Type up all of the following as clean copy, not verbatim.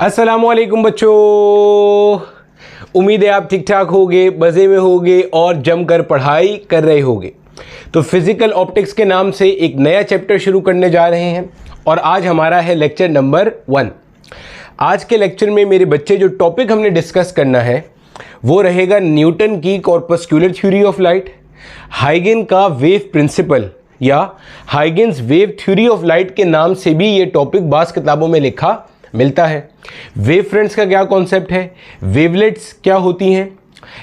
अस्सलामुअलैकुम बच्चों, उम्मीद है आप ठीक ठाक होगे, मज़े में होगे और जमकर पढ़ाई कर रहे होगे। तो फिज़िकल ऑप्टिक्स के नाम से एक नया चैप्टर शुरू करने जा रहे हैं और आज हमारा है लेक्चर नंबर 1। आज के लेक्चर में मेरे बच्चे जो टॉपिक हमने डिस्कस करना है वो रहेगा न्यूटन की कॉर्पस्कुलर थ्योरी ऑफ लाइट, हाइगन का वेव प्रिंसिपल या Huygens wave theory of light के नाम से भी ये टॉपिक बाज़ किताबों में लिखा मिलता है। वेव फ्रंट्स का क्या कॉन्सेप्ट है, वेवलेट्स क्या होती हैं,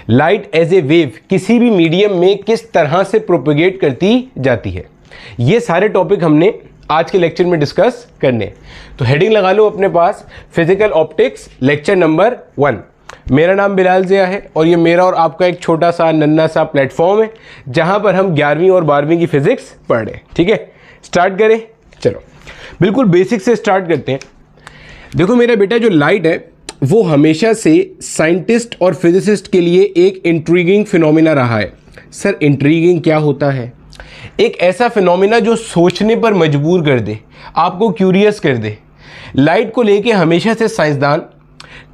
लाइट एज ए वेव किसी भी मीडियम में किस तरह से प्रोपेगेट करती जाती है, ये सारे टॉपिक हमने आज के लेक्चर में डिस्कस करने। तो हेडिंग लगा लो अपने पास, फिजिकल ऑप्टिक्स लेक्चर नंबर 1। मेरा नाम बिलाल ज़िया है और ये मेरा और आपका एक छोटा सा नन्ना सा प्लेटफॉर्म है जहाँ पर हम 11वीं और 12वीं की फिजिक्स पढ़ रहे हैं। ठीक है, स्टार्ट करें। चलो बिल्कुल बेसिक से स्टार्ट करते हैं। देखो मेरा बेटा, जो लाइट है वो हमेशा से साइंटिस्ट और फिजिसिस्ट के लिए एक इंट्रीगिंग फिनोमिना रहा है। सर इंट्रीगिंग क्या होता है? एक ऐसा फिनोमिना जो सोचने पर मजबूर कर दे, आपको क्यूरियस कर दे। लाइट को लेके हमेशा से साइंसदान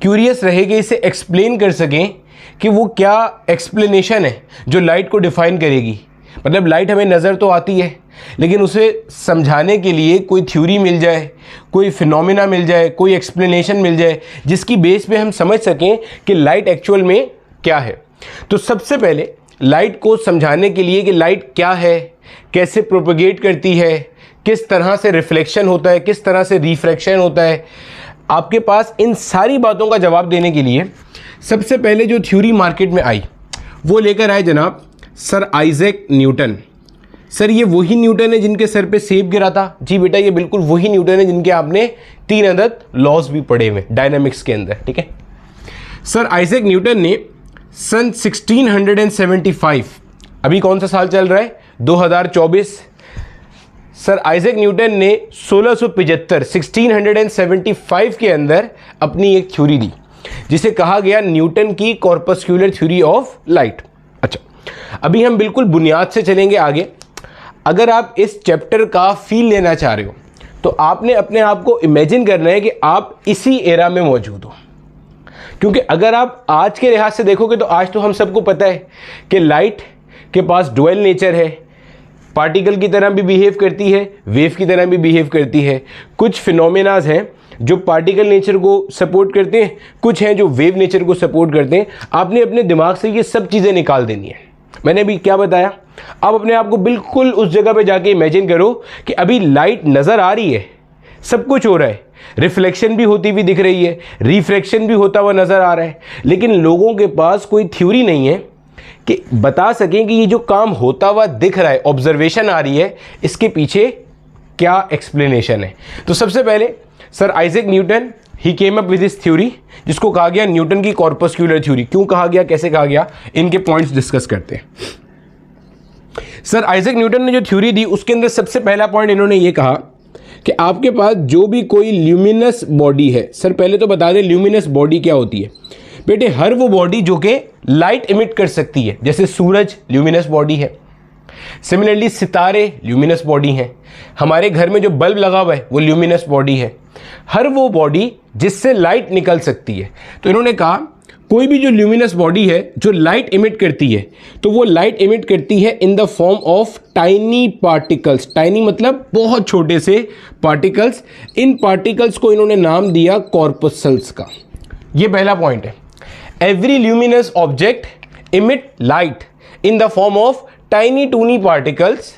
क्यूरियस रहे कि इसे एक्सप्लेन कर सकें कि वो क्या एक्सप्लेनेशन है जो लाइट को डिफ़ाइन करेगी। मतलब लाइट हमें नज़र तो आती है लेकिन उसे समझाने के लिए कोई थ्योरी मिल जाए, कोई फिनोमिना मिल जाए, कोई एक्सप्लेनेशन मिल जाए जिसकी बेस पे हम समझ सकें कि लाइट एक्चुअल में क्या है। तो सबसे पहले लाइट को समझाने के लिए कि लाइट क्या है, कैसे प्रोपेगेट करती है, किस तरह से रिफ्लेक्शन होता है, किस तरह से रिफ्रैक्शन होता है, आपके पास इन सारी बातों का जवाब देने के लिए सबसे पहले जो थ्योरी मार्केट में आई वो लेकर आए जनाब सर आइजैक न्यूटन। सर ये वही न्यूटन है जिनके सर पे सेब गिरा था? जी बेटा, ये बिल्कुल वही न्यूटन है जिनके आपने 3 अदद लॉज भी पढ़े हुए डायनामिक्स के अंदर। ठीक है, सर आइजैक न्यूटन ने सन 1675, अभी कौन सा साल चल रहा है? 2024। सर आइजैक न्यूटन ने 1675 के अंदर अपनी एक थ्योरी दी जिसे कहा गया न्यूटन की कॉर्पस्कुलर थ्योरी ऑफ लाइट। अच्छा, अभी हम बिल्कुल बुनियाद से चलेंगे आगे। अगर आप इस चैप्टर का फील लेना चाह रहे हो तो आपने अपने आप को इमेजिन करना है कि आप इसी एरा में मौजूद हो, क्योंकि अगर आप आज के लिहाज से देखोगे तो आज तो हम सबको पता है कि लाइट के पास डुअल नेचर है, पार्टिकल की तरह भी बिहेव करती है, वेव की तरह भी बिहेव करती है। कुछ फिनोमेनाज हैं जो पार्टिकल नेचर को सपोर्ट करते हैं, कुछ हैं जो वेव नेचर को सपोर्ट करते हैं। आपने अपने दिमाग से ये सब चीज़ें निकाल देनी है। मैंने अभी क्या बताया, आप अपने आप को बिल्कुल उस जगह पे जाके इमेजिन करो कि अभी लाइट नज़र आ रही है, सब कुछ हो रहा है, रिफ्लेक्शन भी होती हुई दिख रही है, रिफ्रैक्शन भी होता हुआ नज़र आ रहा है, लेकिन लोगों के पास कोई थ्योरी नहीं है कि बता सकें कि ये जो काम होता हुआ दिख रहा है, ऑब्जर्वेशन आ रही है, इसके पीछे क्या एक्सप्लेनेशन है। तो सबसे पहले sir Isaac Newton he came up with this theory जिसको कहा गया न्यूटन की कॉर्पस्कुलर थ्योरी। क्यों कहा गया, कैसे कहा गया, इनके पॉइंट्स डिस्कस करते हैं। सर आइजैक न्यूटन ने जो थ्योरी दी उसके अंदर सबसे पहला पॉइंट इन्होंने ये कहा कि आपके पास जो भी कोई ल्यूमिनस बॉडी है, सर पहले तो बता दें ल्यूमिनस बॉडी क्या होती है। बेटे, हर वो बॉडी जो कि लाइट इमिट कर सकती है, जैसे सूरज ल्यूमिनस बॉडी है, सिमिलरली सितारे ल्यूमिनस बॉडी हैं, हमारे घर में जो बल्ब लगा हुआ है वो ल्यूमिनस बॉडी है। हर वो बॉडी जिससे लाइट निकल सकती है। तो इन्होंने कहा कोई भी जो ल्यूमिनस बॉडी है जो लाइट इमिट करती है तो वो लाइट इमिट करती है इन the form of tiny particles. Tiny मतलब बहुत छोटे से पार्टिकल्स। इन पार्टिकल्स को इन्होंने नाम दिया कॉर्पस्कल्स का। ये पहला पॉइंट है। Every luminous object emit light in the form of tiny tiny particles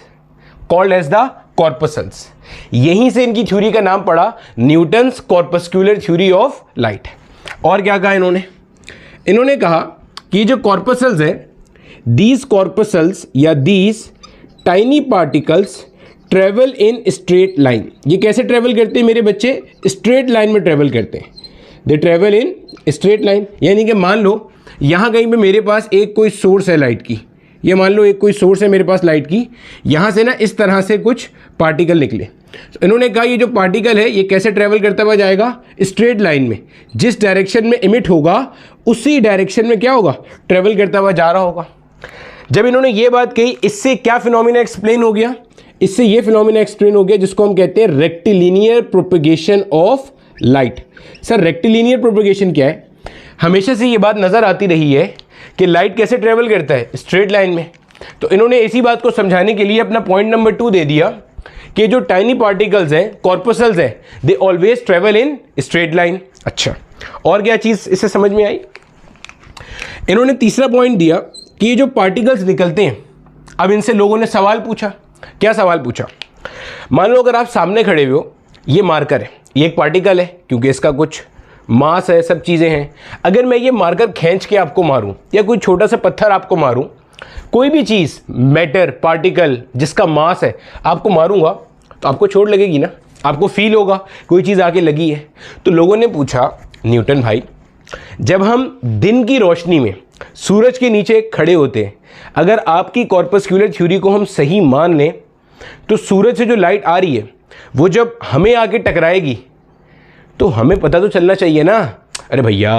called as the corpuscles. यहीं से इनकी थ्योरी का नाम पड़ा Newton's corpuscular theory of light. और क्या कहा इन्होंने कहा कि जो कॉर्पस्कल्स है, दीज कॉर्पस्कल्स या these tiny particles travel in straight line. ये कैसे ट्रेवल करते हैं मेरे बच्चे? स्ट्रेट लाइन में ट्रेवल करते हैं। They travel in straight line, यानी कि मान लो यहाँ कहीं पे मेरे पास एक कोई सोर्स है लाइट की, ये मान लो एक कोई सोर्स है मेरे पास लाइट की, यहाँ से ना इस तरह से कुछ पार्टिकल निकले। तो इन्होंने कहा ये जो पार्टिकल है ये कैसे ट्रैवल करता हुआ जाएगा? स्ट्रेट लाइन में। जिस डायरेक्शन में इमिट होगा उसी डायरेक्शन में क्या होगा? ट्रैवल करता हुआ जा रहा होगा। जब इन्होंने ये बात कही, इससे क्या फिनोमिना एक्सप्लेन हो गया? इससे ये फिनोमिना एक्सप्लेन हो गया जिसको हम कहते हैं rectilinear propagation of light. Sir rectilinear propagation क्या है? हमेशा से ये बात नज़र आती रही है कि लाइट कैसे ट्रेवल करता है, स्ट्रेट लाइन में। तो इन्होंने इसी बात को समझाने के लिए अपना पॉइंट नंबर 2 दे दिया कि जो टाइनी पार्टिकल्स हैं, कॉर्पसल्स हैं, they always travel in straight line. अच्छा, और क्या चीज़ इससे समझ में आई? इन्होंने तीसरा पॉइंट दिया कि ये जो पार्टिकल्स निकलते हैं, अब इनसे लोगों ने सवाल पूछा। क्या सवाल पूछा? मान लो अगर आप सामने खड़े हुए हो, ये मार्कर है, ये एक पार्टिकल है क्योंकि इसका कुछ मास है, सब चीज़ें हैं। अगर मैं ये मार्कर खींच के आपको मारूं या कोई छोटा सा पत्थर आपको मारूं, कोई भी चीज़, मैटर, पार्टिकल जिसका मास है, आपको मारूंगा तो आपको चोट लगेगी ना, आपको फील होगा कोई चीज़ आके लगी है। तो लोगों ने पूछा, न्यूटन भाई, जब हम दिन की रोशनी में सूरज के नीचे खड़े होते हैं, अगर आपकी कॉर्पस्क्यूलर थ्योरी को हम सही मान लें तो सूरज से जो लाइट आ रही है वो जब हमें आके टकराएगी तो हमें पता तो चलना चाहिए ना। अरे भैया,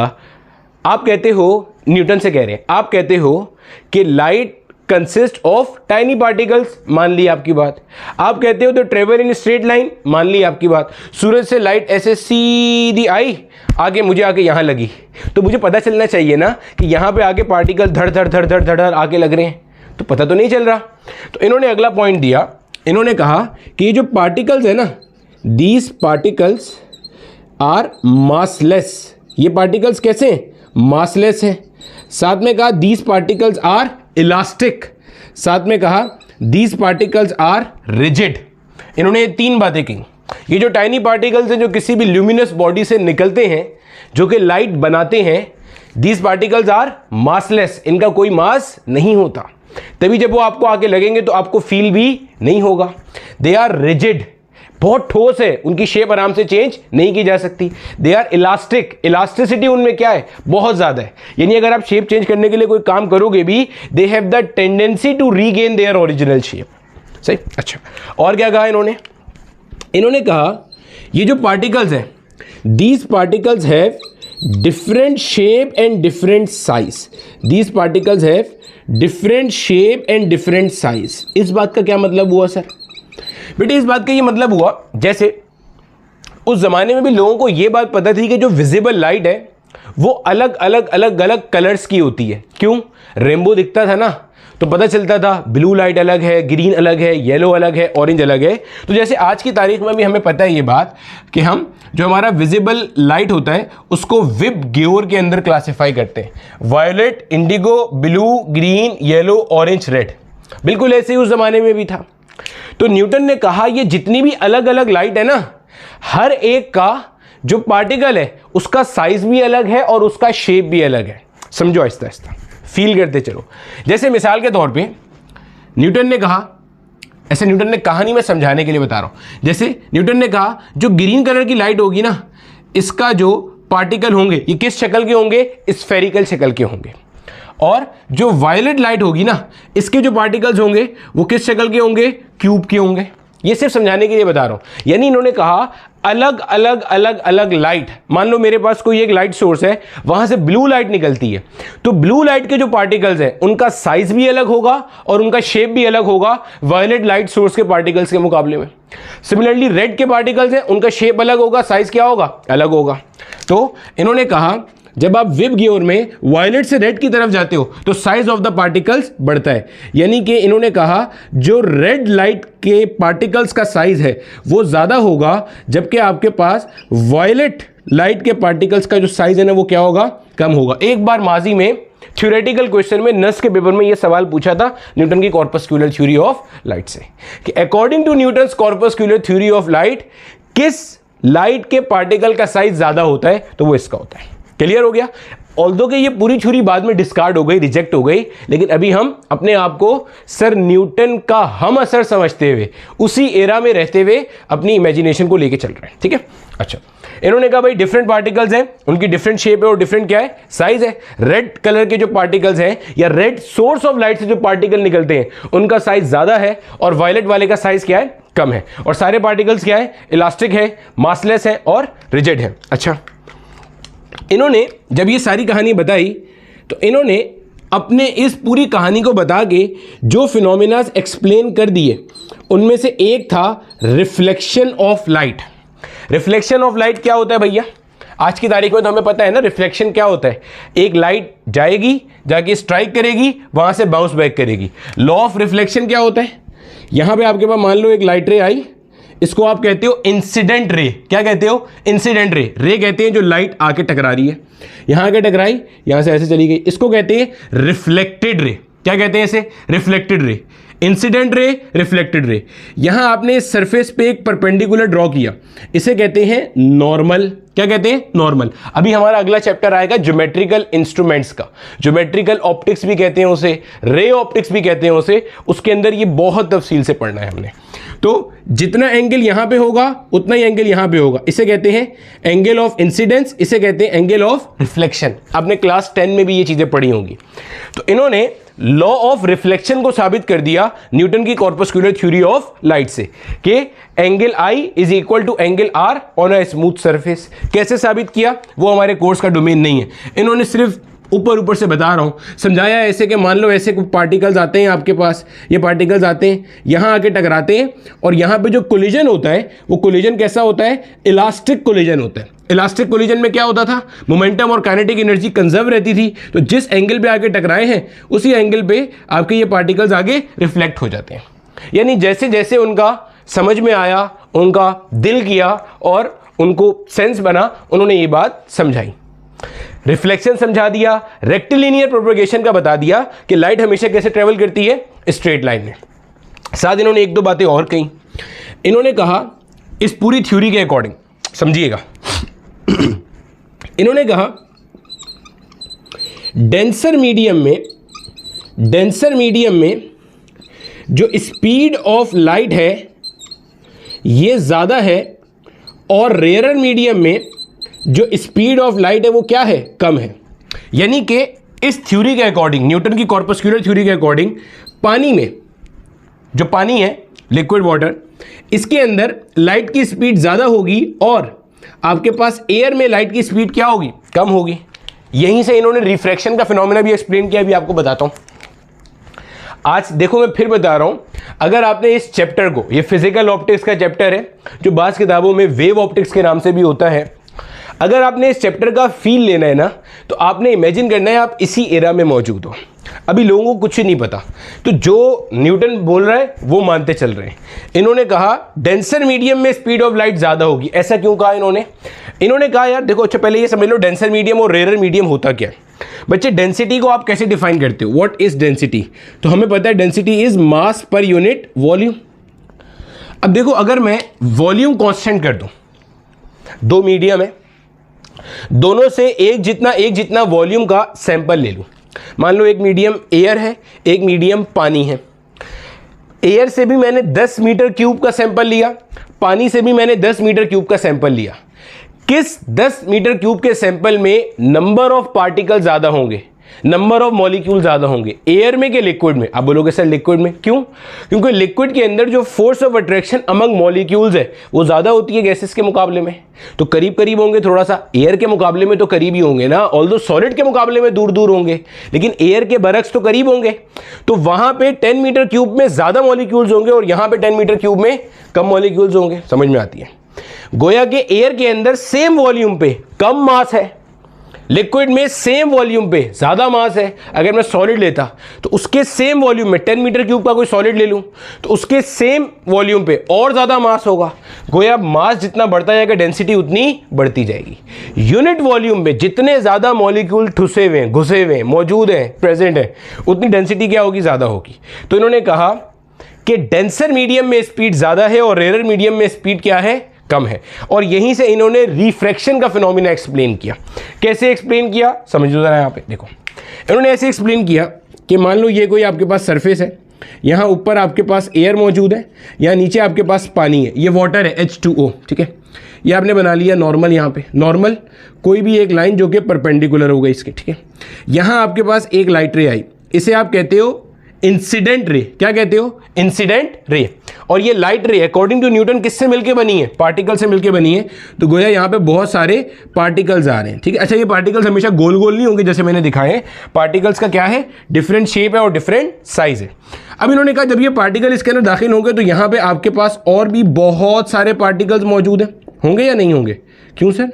आप कहते हो, न्यूटन से कह रहे हैं, आप कहते हो कि light consist of tiny particles, मान ली आपकी बात। आप कहते हो तो ट्रेवल इन स्ट्रेट लाइन, मान ली आपकी बात। सूरज से लाइट ऐसे सीधी आई, आगे मुझे आके यहाँ लगी, तो मुझे पता चलना चाहिए ना कि यहाँ पे आगे पार्टिकल धड़ धड़ धड़ धड़ धड़ आके लग रहे हैं, तो पता तो नहीं चल रहा। तो इन्होंने अगला पॉइंट दिया, इन्होंने कहा कि ये जो पार्टिकल्स है ना, दीज पार्टिकल्स आर मासलेस। ये पार्टिकल्स कैसे हैं? मासलेस हैं। साथ में कहा दीज पार्टिकल्स आर इलास्टिक। साथ में कहा दीज पार्टिकल्स आर रिजिड। इन्होंने ये 3 बातें की। ये जो टाइनी पार्टिकल्स हैं जो किसी भी ल्यूमिनस बॉडी से निकलते हैं, जो कि लाइट बनाते हैं, दीज पार्टिकल्स आर मासलेस, इनका कोई मास नहीं होता, तभी जब वो आपको आके लगेंगे तो आपको फील भी नहीं होगा। दे आर रिजिड, बहुत ठोस है, उनकी शेप आराम से चेंज नहीं की जा सकती। दे आर इलास्टिक, इलास्टिसिटी उनमें क्या है? बहुत ज़्यादा है, यानी अगर आप शेप चेंज करने के लिए कोई काम करोगे भी, they have the tendency to regain their original shape. सही। अच्छा, और क्या कहा इन्होंने? इन्होंने कहा ये जो पार्टिकल्स हैं, these particles have different shape and different size. These particles have different shape and different size. इस बात का क्या मतलब हुआ सर? बेटे इस बात का ये मतलब हुआ, जैसे उस ज़माने में भी लोगों को ये बात पता थी कि जो विजिबल लाइट है वो अलग अलग अलग अलग कलर्स की होती है। क्यों? रेनबो दिखता था ना, तो पता चलता था ब्लू लाइट अलग है, ग्रीन अलग है, येलो अलग है, ऑरेंज अलग है। तो जैसे आज की तारीख में भी हमें पता है ये बात कि हम जो हमारा विजिबल लाइट होता है उसको विब गियोर के अंदर क्लासिफाई करते हैं, violet, indigo, blue, green, yellow, orange, red. बिल्कुल ऐसे ही उस ज़माने में भी था। तो न्यूटन ने कहा ये जितनी भी अलग अलग लाइट है ना, हर एक का जो पार्टिकल है उसका साइज भी अलग है और उसका शेप भी अलग है। समझो, आहिस्ता आहिस्ता फील करते चलो। जैसे मिसाल के तौर पे न्यूटन ने कहा, ऐसे न्यूटन ने कहानी में समझाने के लिए बता रहा हूं, जैसे न्यूटन ने कहा जो ग्रीन कलर की लाइट होगी ना, इसका जो पार्टिकल होंगे ये किस शक्ल के होंगे? स्फेरिकल शक्ल के होंगे। और जो वायलेट लाइट होगी ना, इसके जो पार्टिकल्स होंगे वो किस शक्ल के होंगे? क्यूब के होंगे। ये सिर्फ समझाने के लिए बता रहा हूं। यानी इन्होंने कहा अलग अलग अलग अलग लाइट, मान लो मेरे पास कोई एक लाइट सोर्स है, वहां से ब्लू लाइट निकलती है, तो ब्लू लाइट के जो पार्टिकल्स हैं उनका साइज भी अलग होगा और उनका शेप भी अलग होगा वायलेट लाइट सोर्स के पार्टिकल्स के मुकाबले में। सिमिलरली रेड के पार्टिकल्स हैं, उनका शेप अलग होगा, साइज क्या होगा? अलग होगा। तो इन्होंने कहा जब आप विब गियोर में वायलेट से रेड की तरफ जाते हो तो साइज ऑफ द पार्टिकल्स बढ़ता है। यानी कि इन्होंने कहा जो रेड लाइट के पार्टिकल्स का साइज है वो ज़्यादा होगा, जबकि आपके पास वायलेट लाइट के पार्टिकल्स का जो साइज है ना वो क्या होगा? कम होगा। एक बार माजी में थ्योरेटिकल क्वेश्चन में नस के पेपर में ये सवाल पूछा था न्यूटन की कॉर्पस्क्यूलर थ्योरी ऑफ लाइट से कि according to Newton's corpuscular theory of light किस लाइट के पार्टिकल का साइज ज़्यादा होता है? तो वो इसका होता है। क्लियर हो गया? ऑल्दो कि ये पूरी थ्योरी बाद में डिस्कार्ड हो गई, रिजेक्ट हो गई, लेकिन अभी हम अपने आप को सर न्यूटन का हम असर समझते हुए उसी एरा में रहते हुए अपनी इमेजिनेशन को लेके चल रहे हैं। ठीक है? अच्छा, इन्होंने कहा भाई डिफरेंट पार्टिकल्स हैं, उनकी डिफरेंट शेप है और डिफरेंट क्या है? साइज है। रेड कलर के जो पार्टिकल्स हैं या रेड सोर्स ऑफ लाइट से जो पार्टिकल निकलते हैं उनका साइज ज्यादा है और वायलेट वाले का साइज क्या है? कम है। और सारे पार्टिकल्स क्या है? इलास्टिक है, मासलेस है और रिजिड है। अच्छा, इन्होंने जब ये सारी कहानी बताई तो इन्होंने अपने इस पूरी कहानी को बता के जो फिनोमिनास एक्सप्लेन कर दिए उनमें से एक था reflection of light. Reflection of light क्या होता है भैया? आज की तारीख में तो हमें पता है ना रिफ्लेक्शन क्या होता है। एक लाइट जाएगी, जाके स्ट्राइक करेगी, वहां से बाउंस बैक करेगी। लॉ ऑफ रिफ्लेक्शन क्या होता है? यहां पे आपके पास मान लो एक लाइट रे आई, इसको आप कहते हो इंसिडेंट रे। क्या कहते हो? Incident ray. रे कहते हैं जो लाइट आके टकरा रही है, यहां आके टकराई, यहां से ऐसे चली गई, इसको कहते हैं रिफ्लेक्टेड रे। क्या कहते हैं इसे? Reflected ray. Incident ray, reflected ray. यहां आपने इस सरफेस पे एक परपेंडिकुलर ड्रॉ किया, इसे कहते हैं नॉर्मल। क्या कहते हैं? नॉर्मल। अभी हमारा अगला चैप्टर आएगा ज्योमेट्रिकल इंस्ट्रूमेंट्स का। ज्योमेट्रिकल ऑप्टिक्स भी कहते हैं उसे, रे ऑप्टिक्स भी कहते हैं उसे। उसके अंदर ये बहुत तफसील से पढ़ना है हमने। तो जितना एंगल यहां पे होगा उतना ही एंगल यहां पे होगा, इसे कहते हैं एंगल ऑफ इंसिडेंस, इसे कहते हैं एंगल ऑफ रिफ्लेक्शन। आपने क्लास 10 में भी ये चीजें पढ़ी होंगी। तो इन्होंने लॉ ऑफ रिफ्लेक्शन को साबित कर दिया न्यूटन की कॉर्पस्कुलर थ्योरी ऑफ लाइट से कि angle I is equal to angle R on a smooth surface. कैसे साबित किया वो हमारे कोर्स का डोमेन नहीं है, इन्होंने सिर्फ ऊपर ऊपर से बता रहा हूं। समझाया ऐसे कि मान लो ऐसे कुछ पार्टिकल्स आते हैं आपके पास, ये पार्टिकल्स आते हैं यहां आके टकराते हैं, और यहां पे जो कोलिजन होता है वो कोलिजन कैसा होता है? इलास्टिक कोलिजन होता है। इलास्टिक कोलिजन में क्या होता था? मोमेंटम और काइनेटिक एनर्जी कंजर्व रहती थी। तो जिस एंगल पे आके टकराए हैं उसी एंगल पे आपके ये पार्टिकल्स आगे रिफ्लेक्ट हो जाते हैं। यानी जैसे जैसे उनका समझ में आया, उनका दिल किया और उनको सेंस बना, उन्होंने ये बात समझाई। रिफ्लेक्शन समझा दिया, रेक्टिलिनियर प्रोपगेशन का बता दिया कि लाइट हमेशा कैसे ट्रेवल करती है? स्ट्रेट लाइन में। साथ इन्होंने एक दो बातें और कही। इन्होंने कहा इस पूरी थ्योरी के अकॉर्डिंग, समझिएगा, इन्होंने कहा डेंसर मीडियम में जो स्पीड ऑफ लाइट है ये ज़्यादा है, और रेयर मीडियम में जो स्पीड ऑफ लाइट है वो क्या है? कम है। यानी कि इस थ्योरी के अकॉर्डिंग, न्यूटन की कॉर्पस्कुलर थ्योरी के अकॉर्डिंग, पानी में जो पानी है लिक्विड वाटर, इसके अंदर लाइट की स्पीड ज़्यादा होगी और आपके पास एयर में लाइट की स्पीड क्या होगी? कम होगी। यहीं से इन्होंने रिफ्रैक्शन का फिनोमेना भी एक्सप्लेन किया, अभी आपको बताता हूं। आज देखो मैं फिर बता रहा हूं, अगर आपने इस चैप्टर को, ये फिजिकल ऑप्टिक्स का चैप्टर है जो बाज़ किताबों में वेव ऑप्टिक्स के नाम से भी होता है, अगर आपने इस चैप्टर का फील लेना है ना तो आपने इमेजिन करना है आप इसी एरा में मौजूद हो। अभी लोगों को कुछ नहीं पता, तो जो न्यूटन बोल रहा है वो मानते चल रहे हैं। इन्होंने कहा डेंसर मीडियम में स्पीड ऑफ लाइट ज़्यादा होगी। ऐसा क्यों कहा इन्होंने? इन्होंने कहा यार देखो, अच्छा पहले ये समझ लो डेंसर मीडियम और रेयर मीडियम होता क्या है। बच्चे डेंसिटी को आप कैसे डिफाइन करते हो? What is density? तो हमें पता है density is mass per unit volume. अब देखो, अगर मैं वॉल्यूम कांस्टेंट कर दूं, दो मीडियम है, दोनों से एक जितना वॉल्यूम का सैंपल ले लूं। मान लो एक मीडियम एयर है, एक मीडियम पानी है। एयर से भी मैंने 10 मीटर क्यूब का सैंपल लिया, पानी से भी मैंने 10 मीटर क्यूब का सैंपल लिया। किस 10 मीटर क्यूब के सैंपल में नंबर ऑफ पार्टिकल ज़्यादा होंगे, नंबर ऑफ मॉलिक्यूल ज़्यादा होंगे, एयर में कि लिक्विड में? आप बोलोगे सर लिक्विड में। क्यों? क्योंकि लिक्विड के अंदर जो force of attraction among molecules है वो ज़्यादा होती है गैसेस के मुकाबले में, तो करीब करीब होंगे थोड़ा सा। एयर के मुकाबले में तो करीब ही होंगे ना, ऑल्दो सॉलिड के मुकाबले में दूर दूर होंगे, लेकिन एयर के बरक्स तो करीब होंगे। तो वहाँ पे 10 मीटर क्यूब में ज़्यादा मॉलिक्यूल्स होंगे और यहाँ पे 10 मीटर क्यूब में कम मॉलिक्यूल्स होंगे। समझ में आती है? गोया के एयर के अंदर सेम वॉल्यूम पे कम मास है, लिक्विड में सेम वॉल्यूम पे ज्यादा मास है। अगर मैं सॉलिड लेता तो उसके सेम वॉल्यूम में 10 मीटर क्यूब का कोई सॉलिड ले लूं तो उसके सेम वॉल्यूम पे और ज्यादा मास होगा। गोया मास जितना बढ़ता जाएगा डेंसिटी उतनी बढ़ती जाएगी। यूनिट वॉल्यूम में जितने ज्यादा मॉलिक्यूल ठुसे हुए हैं, घुसे हुए हैं, मौजूद हैं, प्रेजेंट है, उतनी डेंसिटी क्या होगी? ज्यादा होगी। तो इन्होंने कहा कि डेंसर मीडियम में स्पीड ज्यादा है और रेयर मीडियम में स्पीड क्या है? कम है। और यहीं से इन्होंने रिफ्रैक्शन का फिनोमेना एक्सप्लेन किया। कैसे एक्सप्लेन किया समझो जरा। यहाँ पे देखो, इन्होंने ऐसे एक्सप्लेन किया कि मान लो ये कोई आपके पास सरफेस है, यहाँ ऊपर आपके पास एयर मौजूद है, यहाँ नीचे आपके पास पानी है, ये वाटर है H2O, ठीक है। ये आपने बना लिया नॉर्मल, यहाँ पे नॉर्मल कोई भी एक लाइन जो कि परपेंडिकुलर होगा इसके, ठीक है। यहाँ आपके पास एक लाइट रे आई, इसे आप कहते हो इंसिडेंट रे। क्या कहते हो? Incident ray. और ये लाइट रे अकॉर्डिंग टू न्यूटन किससे मिलके बनी है? पार्टिकल से मिलके बनी है। तो गोया यहाँ पे बहुत सारे पार्टिकल्स आ रहे हैं, ठीक है। अच्छा, ये पार्टिकल्स हमेशा गोल गोल नहीं होंगे जैसे मैंने दिखाए। पार्टिकल्स का क्या है? डिफरेंट शेप है और डिफरेंट साइज है। अब इन्होंने कहा जब ये पार्टिकल इसके अंदर दाखिल होंगे तो यहाँ पे आपके पास और भी बहुत सारे पार्टिकल्स मौजूद हैं, होंगे या नहीं होंगे? क्यों सर?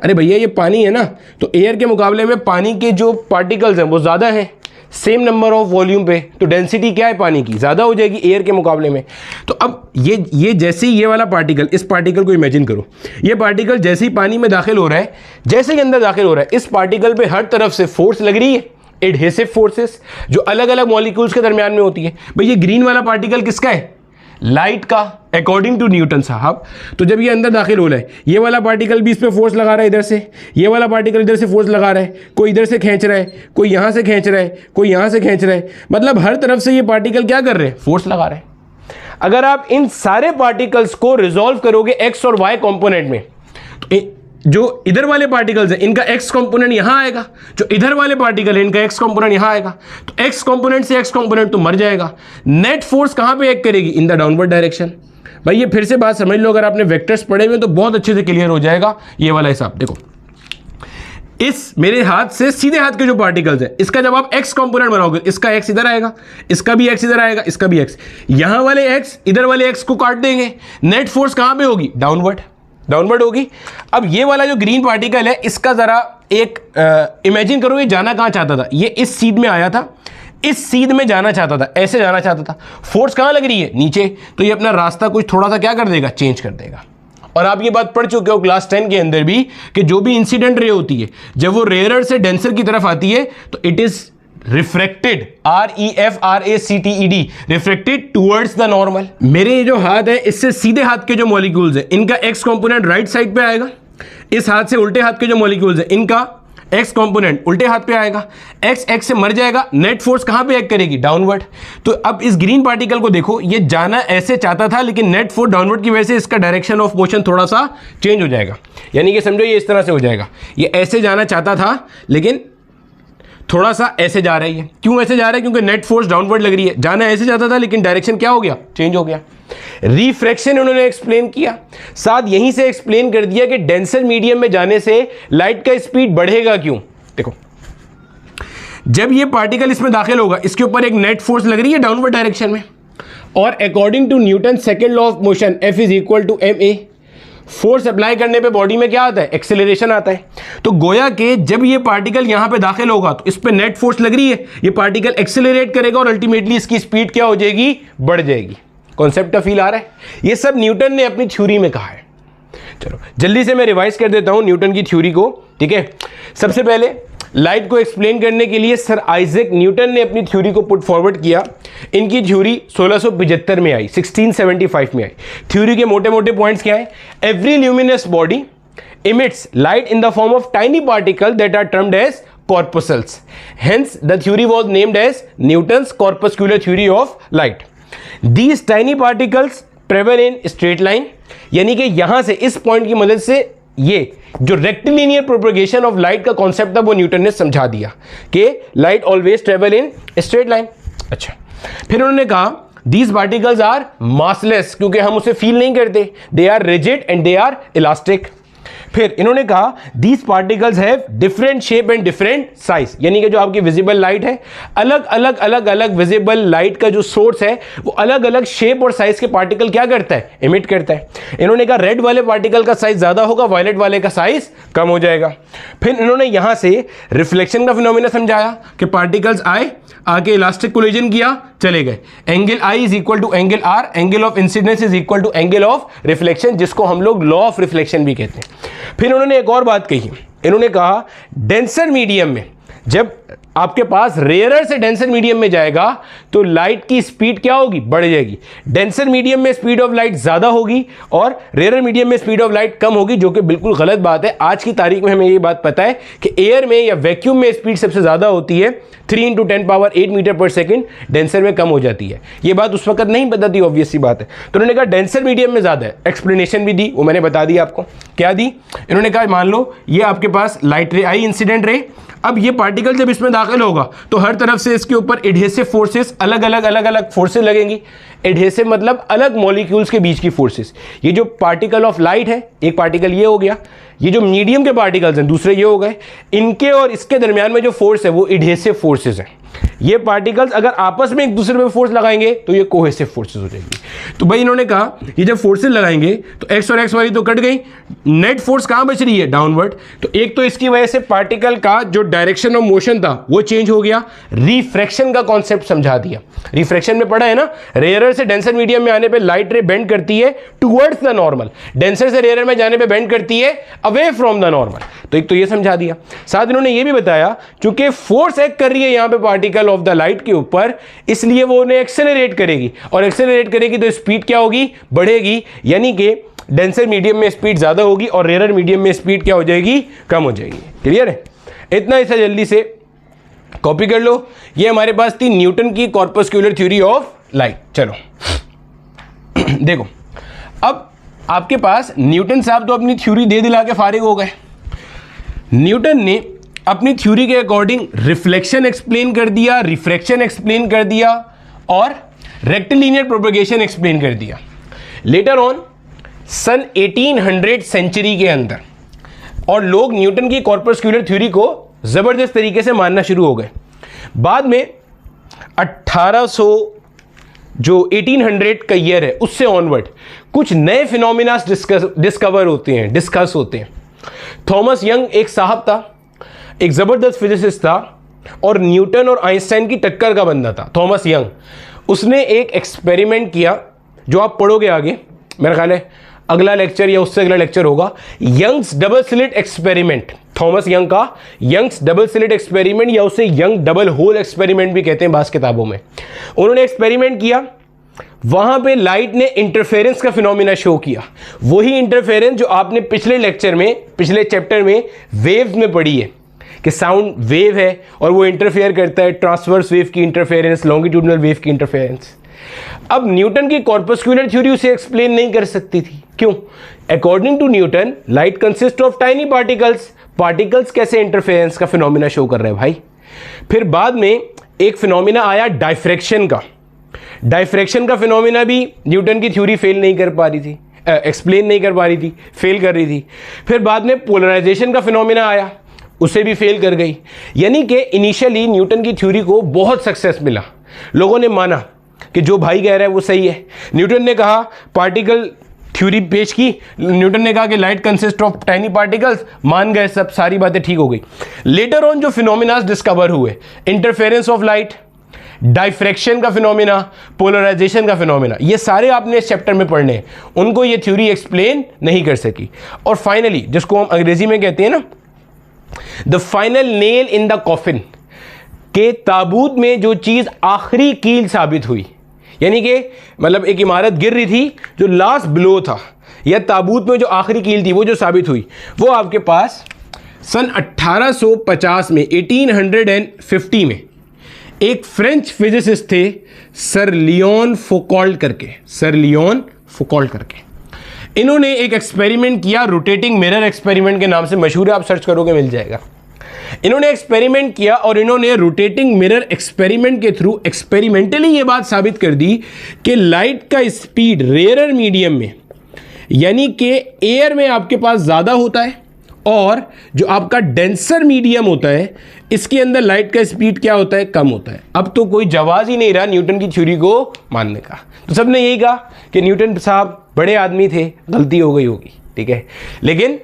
अरे भैया ये पानी है ना, तो एयर के मुकाबले में पानी के जो पार्टिकल्स हैं वो ज़्यादा हैं, सेम नंबर ऑफ वॉल्यूम पे, तो डेंसिटी क्या है पानी की, ज़्यादा हो जाएगी एयर के मुकाबले में। तो अब ये जैसे ही ये वाला पार्टिकल, इस पार्टिकल को इमेजिन करो, ये पार्टिकल जैसे ही पानी में दाखिल हो रहा है, जैसे ही अंदर दाखिल हो रहा है, इस पार्टिकल पे हर तरफ से फोर्स लग रही है, एडहेसिव फोर्सेस, जो अलग अलग मॉलिक्यूल्स के दरमियान में होती है। भाई ये ग्रीन वाला पार्टिकल किसका है? लाइट का, अकॉर्डिंग टू न्यूटन साहब। तो जब ये अंदर दाखिल हो रहा है, ये वाला पार्टिकल भी इस पे फोर्स लगा रहा है इधर से, ये वाला पार्टिकल इधर से फोर्स लगा रहा है, कोई इधर से खींच रहा है, कोई यहाँ से खींच रहा है, कोई यहाँ से खींच रहा है, मतलब हर तरफ से ये पार्टिकल क्या कर रहे हैं? फोर्स लगा रहे हैं। अगर आप इन सारे पार्टिकल्स को रिजॉल्व करोगे एक्स और वाई कॉम्पोनेंट में, तो जो इधर वाले पार्टिकल्स हैं इनका एक्स कंपोनेंट यहां आएगा, जो इधर वाले पार्टिकल है इनका एक्स कंपोनेंट यहां आएगा, तो एक्स कंपोनेंट से एक्स कंपोनेंट तो मर जाएगा। नेट फोर्स कहां पे एक्ट करेगी? In the downward direction. भाई ये फिर से बात समझ लो, अगर आपने वेक्टर्स पढ़े हुए तो बहुत अच्छे से क्लियर हो जाएगा ये वाला हिसाब। देखो, इस मेरे हाथ से सीधे हाथ के जो पार्टिकल्स हैं, इसका जब आप एक्स कंपोनेंट बनाओगे, इसका एक्स इधर आएगा, इसका भी एक्स इधर आएगा, इसका भी एक्स, यहां वाले एक्स इधर वाले एक्स को काट देंगे, नेट फोर्स कहां पे होगी? डाउनवर्ड होगी। अब ये वाला जो ग्रीन पार्टिकल है, इसका जरा एक इमेजिन करो, ये जाना कहां चाहता था? ये इस सीध में आया था, इस सीध में जाना चाहता था, ऐसे जाना चाहता था, फोर्स कहां लग रही है? नीचे। तो ये अपना रास्ता कुछ थोड़ा सा क्या कर देगा? चेंज कर देगा। और आप ये बात पढ़ चुके हो क्लास 10 के अंदर भी कि जो भी इंसिडेंट रे होती है, जब वो रेयरर से डेंसर की तरफ आती है तो it is refracted, REFRACTED, refracted towards the normal. मेरे ये जो हाथ है, इससे सीधे हाथ के जो मॉलिक्यूल्स हैं इनका एक्स कंपोनेंट राइट साइड पे आएगा, इस हाथ से उल्टे हाथ के जो मॉलिक्यूल्स हैं इनका एक्स कंपोनेंट उल्टे हाथ पे आएगा, एक्स से मर जाएगा, नेट फोर्स कहां पे एक्ट करेगी? डाउनवर्ड। तो अब इस ग्रीन पार्टिकल को देखो, ये जाना ऐसे चाहता था, लेकिन नेट फोर्स डाउनवर्ड की वजह से इसका डायरेक्शन ऑफ मोशन थोड़ा सा चेंज हो जाएगा। यानी कि समझो ये इस तरह से हो जाएगा, ये ऐसे जाना चाहता था लेकिन थोड़ा सा ऐसे जा रही है। क्यों ऐसे जा रहा है? क्योंकि नेट फोर्स डाउनवर्ड लग रही है। जाना ऐसे जाता था लेकिन डायरेक्शन क्या हो गया? चेंज हो गया। रिफ्रैक्शन उन्होंने एक्सप्लेन किया, साथ यहीं से एक्सप्लेन कर दिया कि डेंसर मीडियम में जाने से लाइट का स्पीड बढ़ेगा। क्यों? देखो, जब ये पार्टिकल इसमें दाखिल होगा, इसके ऊपर एक नेट फोर्स लग रही है डाउनवर्ड डायरेक्शन में, और according to Newton second law of motion F is equal to ma, force apply करने पे बॉडी में क्या आता है? एक्सेलरेशन आता है। तो गोया के जब ये पार्टिकल यहां पे दाखिल होगा तो इस पे नेट फोर्स लग रही है, ये पार्टिकल एक्सेलरेट करेगा और अल्टीमेटली इसकी स्पीड क्या हो जाएगी? बढ़ जाएगी। कॉन्सेप्ट का फील आ रहा है? ये सब न्यूटन ने अपनी थ्योरी में कहा है। चलो जल्दी से मैं रिवाइज कर देता हूं न्यूटन की थ्योरी को, ठीक है। सबसे पहले लाइट को एक्सप्लेन करने के लिए सर आइजैक न्यूटन ने अपनी थ्योरी को पुट फॉरवर्ड किया। इनकी थ्योरी 1675 में आई, 1675 में आई। थ्योरी के मोटे मोटे पॉइंट्स क्या है? Every luminous body emits light in the form of tiny particles that are termed as corpuscles. Hence, the theory was named as Newton's corpuscular theory of light. These tiny particles travel in straight line, यानी कि यहां से इस point की मदद से ये जो रेक्टिलिनियर प्रोपगेशन ऑफ लाइट का कॉन्सेप्ट था वो न्यूटन ने समझा दिया कि light always travel in straight line. अच्छा, फिर उन्होंने कहा these particles are massless, क्योंकि हम उसे फील नहीं करते, they are rigid and they are elastic। फिर इन्होंने कहा these particles have different shape and different size, यानी कि जो आपकी विजिबल लाइट है, अलग अलग विजिबल लाइट का जो सोर्स है वो अलग अलग शेप और साइज के पार्टिकल क्या करता है? इमिट करता है। इन्होंने कहा रेड वाले पार्टिकल का साइज ज्यादा होगा, वायलेट वाले का साइज कम हो जाएगा। फिर इन्होंने यहां से रिफ्लेक्शन का फिनोमेना समझाया कि पार्टिकल्स आए, आके इलास्टिक कोलिजन किया, चले गए। Angle I is equal to angle R, angle of incidence is equal to angle of reflection, जिसको हम लोग लॉ ऑफ रिफ्लेक्शन भी कहते हैं। फिर उन्होंने एक और बात कही, इन्होंने कहा डेंसर मीडियम में जब आपके पास रेयरर से डेंसर मीडियम में जाएगा तो लाइट की स्पीड क्या होगी? बढ़ जाएगी। डेंसर मीडियम में स्पीड ऑफ लाइट ज्यादा होगी और रेयरर मीडियम में स्पीड ऑफ लाइट कम होगी, जो कि बिल्कुल गलत बात है। आज की तारीख में हमें ये बात पता है कि एयर में या वैक्यूम में स्पीड सबसे ज्यादा होती है, 3 × 10⁸ मीटर पर सेकेंड, डेंसर में कम हो जाती है। ये बात उस वक्त नहीं पता थी, ऑब्वियस सी बात है। तो उन्होंने कहा डेंसर मीडियम में ज्यादा है। एक्सप्लेनेशन भी दी, वो मैंने बता दी आपको। क्या दी? इन्होंने कहा मान लो ये आपके पास लाइट रे आई, इंसिडेंट रे, अब ये पार्टिकल जब इसमें दाखिल होगा तो हर तरफ से इसके ऊपर एडहेसिव फोर्सेस, अलग अलग फोर्सेस लगेंगी। एडहेसिव मतलब अलग मॉलिक्यूल्स के बीच की फोर्सेस। ये जो पार्टिकल ऑफ लाइट है, एक पार्टिकल ये हो गया, ये जो मीडियम के पार्टिकल्स हैं दूसरे ये हो गए, इनके और इसके दरमियान में जो फोर्स है वो एडहेसिव फोर्सेस है। ये पार्टिकल्स अगर आपस में एक दूसरे पे फोर्स लगाएंगे तो ये कोहेसिव फोर्सेस हो जाएंगी। तो भाई इन्होंने कहा ये जब फोर्सेस लगाएंगे तो एक्स और एक्स वाली तो कट गई, नेट फोर्स कहाँ बच रही है, डाउनवर्ड। तो एक तो इसकी वजह से पार्टिकल का जो डायरेक्शन ऑफ मोशन था वो चेंज हो गया। रिफ्रैक्शन का कॉन्सेप्ट समझा दिया, रिफ्रैक्शन में पढ़ा है ना, रेयरर से डेंसर मीडियम में आने पे लाइट रे बेंड करती है टुवर्ड्स द नॉर्मल, डेंसर से रेयरर में जाने पे बेंड करती है अवे फ्रॉम द नॉर्मल। तो एक तो ये समझा दिया। साथ इन्होंने ये भी बताया चूंकि फोर्स एक्ट कर रही है यहां पे पार्टिकल ऑफ द लाइट के ऊपर, इसलिए वो उन्हें एक्सेलरेट करेगी, और एक्सेलरेट करेगी तो स्पीड क्या होगी, बढ़ेगी। यानी कि डेंसर मीडियम में स्पीड ज्यादा होगी और रेयरर मीडियम में स्पीड क्या हो जाएगी, कम हो जाएगी। क्लियर है? इतना इसे जल्दी से कॉपी कर लो। ये हमारे पास थी न्यूटन की कॉर्पस्कुलर थ्योरी ऑफ लाइट। चलो देखो, अब आपके पास न्यूटन साहब तो अपनी थ्योरी दे दिला के फारिग हो गए। न्यूटन ने अपनी थ्योरी के अकॉर्डिंग रिफ्लेक्शन एक्सप्लेन कर दिया, रिफ्रैक्शन एक्सप्लेन कर दिया और रेक्टिलिनियर प्रोपगेशन एक्सप्लेन कर दिया। लेटर ऑन सन 1800 सेंचुरी के अंदर और लोग न्यूटन की कॉर्पस्कुलर थ्योरी को जबरदस्त तरीके से मानना शुरू हो गए। बाद में 1800 जो 1800 का ईयर है उससे ऑनवर्ड कुछ नए फिनोमिना डिस्कवर होते हैं, डिस्कस होते हैं। थॉमस यंग एक साहब था, एक जबरदस्त फिजिसिस्ट था और न्यूटन और आइंस्टाइन की टक्कर का बंदा था। थॉमस यंग उसने एक एक्सपेरिमेंट किया जो आप पढ़ोगे आगे, मेरा ख्याल है अगला लेक्चर या उससे अगला लेक्चर होगा, Young's double slit experiment. Thomas Young का यंग्स डबल स्लिट एक्सपेरिमेंट या उसे यंग डबल होल एक्सपेरिमेंट भी कहते हैं बास किताबों में। उन्होंने एक्सपेरिमेंट किया, वहां पे लाइट ने इंटरफेरेंस का फिनोमिना शो किया। वही इंटरफेरेंस जो आपने पिछले लेक्चर में, पिछले चैप्टर में वेव्स में पढ़ी है कि साउंड वेव है और वो इंटरफेयर करता है, ट्रांसवर्स वेव की इंटरफेरेंस, लॉन्गिट्यूडनल वेव की इंटरफेरेंस। अब न्यूटन की कॉर्पस्कुलर थ्योरी उसे एक्सप्लेन नहीं कर सकती थी। क्यों? According to Newton light consist of tiny particles. Particles कैसे इंटरफेरेंस का फिनोमिना शो कर रहे हैं भाई? फिर बाद में एक फिनोमिना आया डायफ्रैक्शन का। डायफ्रैक्शन का फिनोमिना भी न्यूटन की थ्योरी फेल नहीं कर पा रही थी, एक्सप्लेन नहीं कर पा रही थी, फेल कर रही थी। फिर बाद में पोलराइजेशन का फिनोमिना आया, उसे भी फेल कर गई। यानी कि इनिशियली न्यूटन की थ्योरी को बहुत सक्सेस मिला, लोगों ने माना कि जो भाई कह रहा है वो सही है। न्यूटन ने कहा पार्टिकल थ्योरी पेश की, न्यूटन ने कहा कि light consist of tiny particles, मान गए सब, सारी बातें ठीक हो गई। लेटर ऑन जो फिनोमिनास डिस्कवर हुए, इंटरफेरेंस ऑफ लाइट, डायफ्रैक्शन का फिनोमिना, पोलराइजेशन का फिनोमिना, ये सारे आपने इस चैप्टर में पढ़ने हैं, उनको ये थ्योरी एक्सप्लेन नहीं कर सकी। और फाइनली जिसको हम अंग्रेजी में कहते हैं ना the final nail in the coffin, के ताबूत में जो चीज आखिरी कील साबित हुई, यानी कि मतलब एक इमारत गिर रही थी, जो लास्ट ब्लो था या ताबूत में जो आखिरी कील थी वो जो साबित हुई, वो आपके पास सन 1850 में 1850 में एक फ्रेंच फिजिसिस्ट थे सर लियोन फौकॉल्ट करके, सर लियोन फौकॉल्ट करके। इन्होंने एक एक्सपेरिमेंट किया, रोटेटिंग मिरर एक्सपेरिमेंट के नाम से मशहूर है, आप सर्च करोगे मिल जाएगा। इन्होंने एक्सपेरिमेंट किया और इन्होंने रोटेटिंग मिरर एक्सपेरिमेंट के थ्रू एक्सपेरिमेंटली ये बात साबित कर दी कि लाइट का स्पीड रेयरर मीडियम में, यानी कि एयर में आपके पास ज़्यादा होता है, और जो आपका डेंसर मीडियम होता है इसके अंदर लाइट का स्पीड क्या होता है, कम होता है। अब तो कोई जवाब ही नहीं रहा न्यूटन की थ्योरी को मानने का। तो सबने यही कहा कि न्यूटन साहब बड़े आदमी थे, गलती हो गई होगी, ठीक है। लेकिन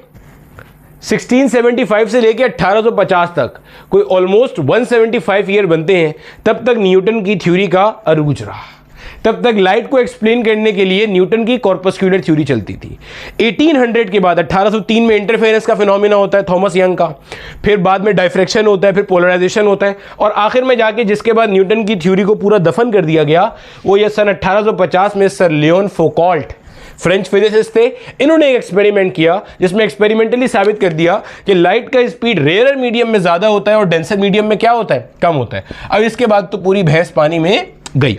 1675 से लेकर 1850 तक कोई ऑलमोस्ट 175 ईयर बनते हैं, तब तक न्यूटन की थ्योरी का अरूज रहा। तब तक लाइट को एक्सप्लेन करने के लिए न्यूटन की कॉर्पस्कुलर थ्योरी चलती थी। 1800 के बाद 1803 में इंटरफेरेंस का फिनोमिना होता है थॉमस यंग का, फिर बाद में डायफ्रैक्शन होता है, फिर पोलराइजेशन होता है, और आखिर में जाके जिसके बाद न्यूटन की थ्योरी को पूरा दफन कर दिया गया वो ये सन 1850 में sir Leon Foucault, French physicist थे। इन्होंने एक एक्सपेरिमेंट किया जिसमें एक्सपेरिमेंटली साबित कर दिया कि लाइट का स्पीड रेयरर मीडियम में ज़्यादा होता है और डेंसर मीडियम में क्या होता है, कम होता है। अब इसके बाद तो पूरी भैंस पानी में गई।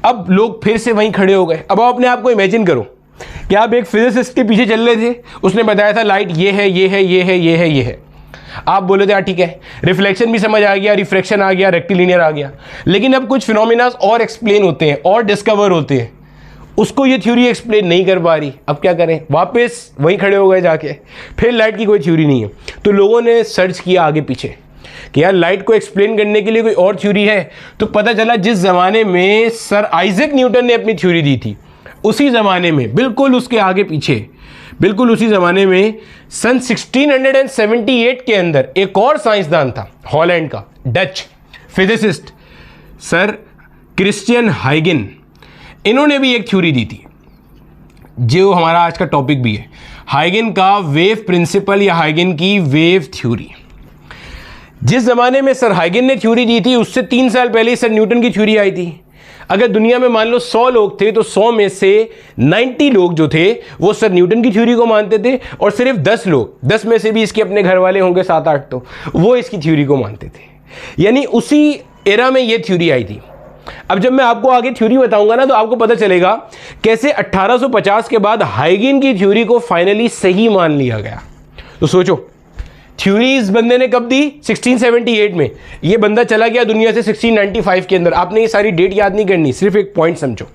अब लोग फिर से वहीं खड़े हो गए। अब आप अपने आप को इमेजिन करो कि आप एक फिजिसिस्ट के पीछे चल रहे थे, उसने बताया था लाइट ये है, ये है, ये है, ये है, ये है। आप बोले थे ठीक है, रिफ्लेक्शन भी समझ आ गया, रिफ्रैक्शन आ गया, रेक्टिलिनियर आ गया, लेकिन अब कुछ फिनोमिना और एक्सप्लेन होते हैं और डिस्कवर होते हैं, उसको ये थ्योरी एक्सप्लेन नहीं कर पा रही। अब क्या करें, वापस वहीं खड़े हो गए जाके, फिर लाइट की कोई थ्योरी नहीं है। तो लोगों ने सर्च किया आगे पीछे कि यार लाइट को एक्सप्लेन करने के लिए कोई और थ्योरी है, तो पता चला जिस ज़माने में सर आइजैक न्यूटन ने अपनी थ्योरी दी थी, उसी ज़माने में, बिल्कुल उसके आगे पीछे, बिल्कुल उसी ज़माने में सन 1678 के अंदर एक और साइंसदान था, हॉलैंड का, डच फिजिसिस्ट सर क्रिश्चियन हाइगन। इन्होंने भी एक थ्योरी दी थी जो हमारा आज का टॉपिक भी है, हाइगन का वेव प्रिंसिपल या हाइगन की वेव थ्योरी। जिस ज़माने में सर हाइगन ने थ्योरी दी थी उससे 3 साल पहले सर न्यूटन की थ्योरी आई थी। अगर दुनिया में मान लो 100 लोग थे तो 100 में से 90 लोग जो थे वो सर न्यूटन की थ्योरी को मानते थे, और सिर्फ 10 लोग, 10 में से भी इसके अपने घर वाले होंगे 7-8, तो वो इसकी थ्योरी को मानते थे। यानी उसी एरा में ये थ्योरी आई थी। अब जब मैं आपको आगे थ्योरी बताऊंगा ना तो आपको पता चलेगा कैसे 1850 के बाद हाइगन की थ्योरी को फाइनली सही मान लिया गया। तो सोचो, थ्योरी इस बंदे ने कब दी? 1678 में। ये बंदा चला गया दुनिया से 1695 के अंदर। आपने ये सारी डेट याद नहीं करनी, सिर्फ एक पॉइंट समझो।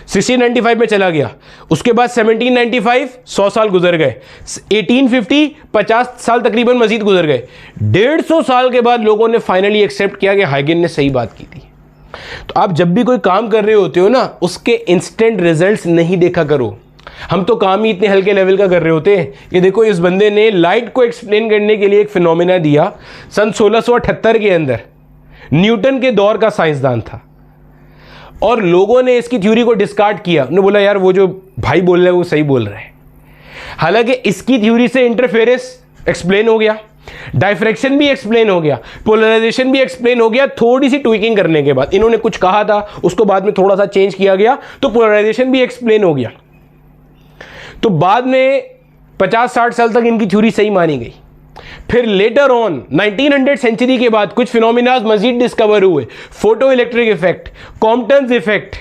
1695 में चला गया, उसके बाद 1795 100 साल गुजर गए, 1850 50 साल तकरीबन मजीद गुजर गए, 150 साल के बाद लोगों ने फाइनली एक्सेप्ट किया कि हाइगन ने सही बात की थी। तो आप जब भी कोई काम कर रहे होते हो ना, उसके इंस्टेंट रिजल्ट्स नहीं देखा करो। हम तो काम ही इतने हल्के लेवल का कर रहे होते हैं। ये देखो, इस बंदे ने लाइट को एक्सप्लेन करने के लिए एक फिनोमेना दिया सन 1678 के अंदर, न्यूटन के दौर का साइंसदान था, और लोगों ने इसकी थ्योरी को डिस्कार्ड किया। उन्होंने बोला यार वो जो भाई बोल रहा है वो सही बोल रहा है। हालांकि इसकी थ्योरी से इंटरफेरेंस एक्सप्लेन हो गया, डायफ्रैक्शन भी एक्सप्लेन हो गया, पोलराइजेशन भी एक्सप्लेन हो गया। थोड़ी सी ट्विकिंग करने के बाद, इन्होंने कुछ कहा था उसको बाद में थोड़ा सा चेंज किया गया, तो पोलराइजेशन भी एक्सप्लेन हो गया। तो बाद में 50-60 साल तक इनकी थ्योरी सही मानी गई। फिर लेटर ऑन 1900 सेंचुरी के बाद कुछ फिनोमिनाज मजीद डिस्कवर हुए, photo electric effect, Compton's effect,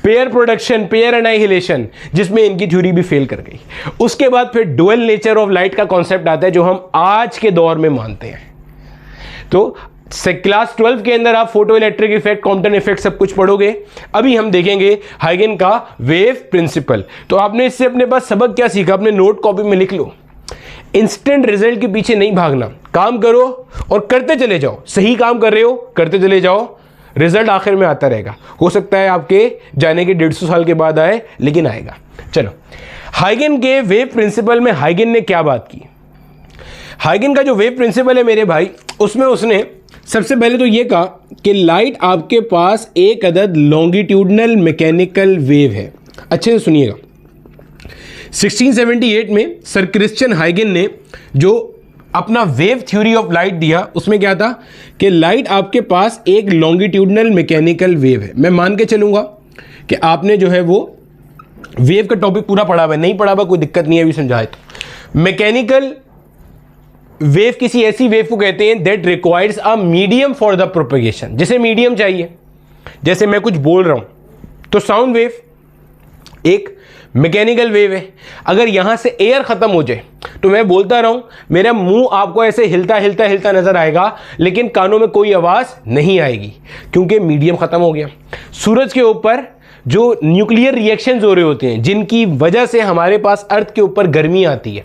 pair production, pair annihilation, जिसमें इनकी थ्योरी भी फेल कर गई। उसके बाद फिर डुअल नेचर ऑफ लाइट का कॉन्सेप्ट आता है जो हम आज के दौर में मानते हैं। तो क्लास 12 के अंदर आप photo electric effect, Compton effect सब कुछ पढ़ोगे। अभी हम देखेंगे हाइगन का वेव प्रिंसिपल। तो आपने इससे अपने पास सबक क्या सीखा, अपने नोट कॉपी में लिख लो। इंस्टेंट रिजल्ट के पीछे नहीं भागना, काम करो और करते चले जाओ। सही काम कर रहे हो, करते चले जाओ, रिजल्ट आखिर में आता रहेगा। हो सकता है आपके जाने के 150 साल के बाद आए, लेकिन आएगा। चलो, हाइगन के वेव प्रिंसिपल में हाइगन ने क्या बात की? हाइगन का जो वेव प्रिंसिपल है मेरे भाई, उसमें उसने सबसे पहले तो ये कहा कि लाइट आपके पास एक अदद लॉन्गिट्यूडनल मैकेनिकल वेव है। अच्छे से सुनिएगा, 1678 में सर क्रिश्चियन हाइगन ने जो अपना वेव थ्योरी ऑफ लाइट दिया, उसमें क्या था कि लाइट आपके पास एक लॉन्गिट्यूडनल मैकेनिकल वेव है। मैं मान के चलूँगा कि आपने जो है वो वेव का टॉपिक पूरा पढ़ा हुआ है। नहीं पढ़ा हुआ कोई दिक्कत नहीं है, अभी समझाए। तो मैकेनिकल वेव किसी ऐसी वेव को कहते हैं that requires a medium for the propagation. जैसे मीडियम चाहिए, जैसे मैं कुछ बोल रहा हूं तो साउंड वेव एक मैकेनिकल वेव है। अगर यहां से एयर खत्म हो जाए तो मैं बोलता रहूं, मेरा मुंह आपको ऐसे हिलता हिलता हिलता नजर आएगा, लेकिन कानों में कोई आवाज नहीं आएगी, क्योंकि मीडियम खत्म हो गया। सूरज के ऊपर जो न्यूक्लियर रिएक्शंस हो रहे होते हैं, जिनकी वजह से हमारे पास अर्थ के ऊपर गर्मी आती है,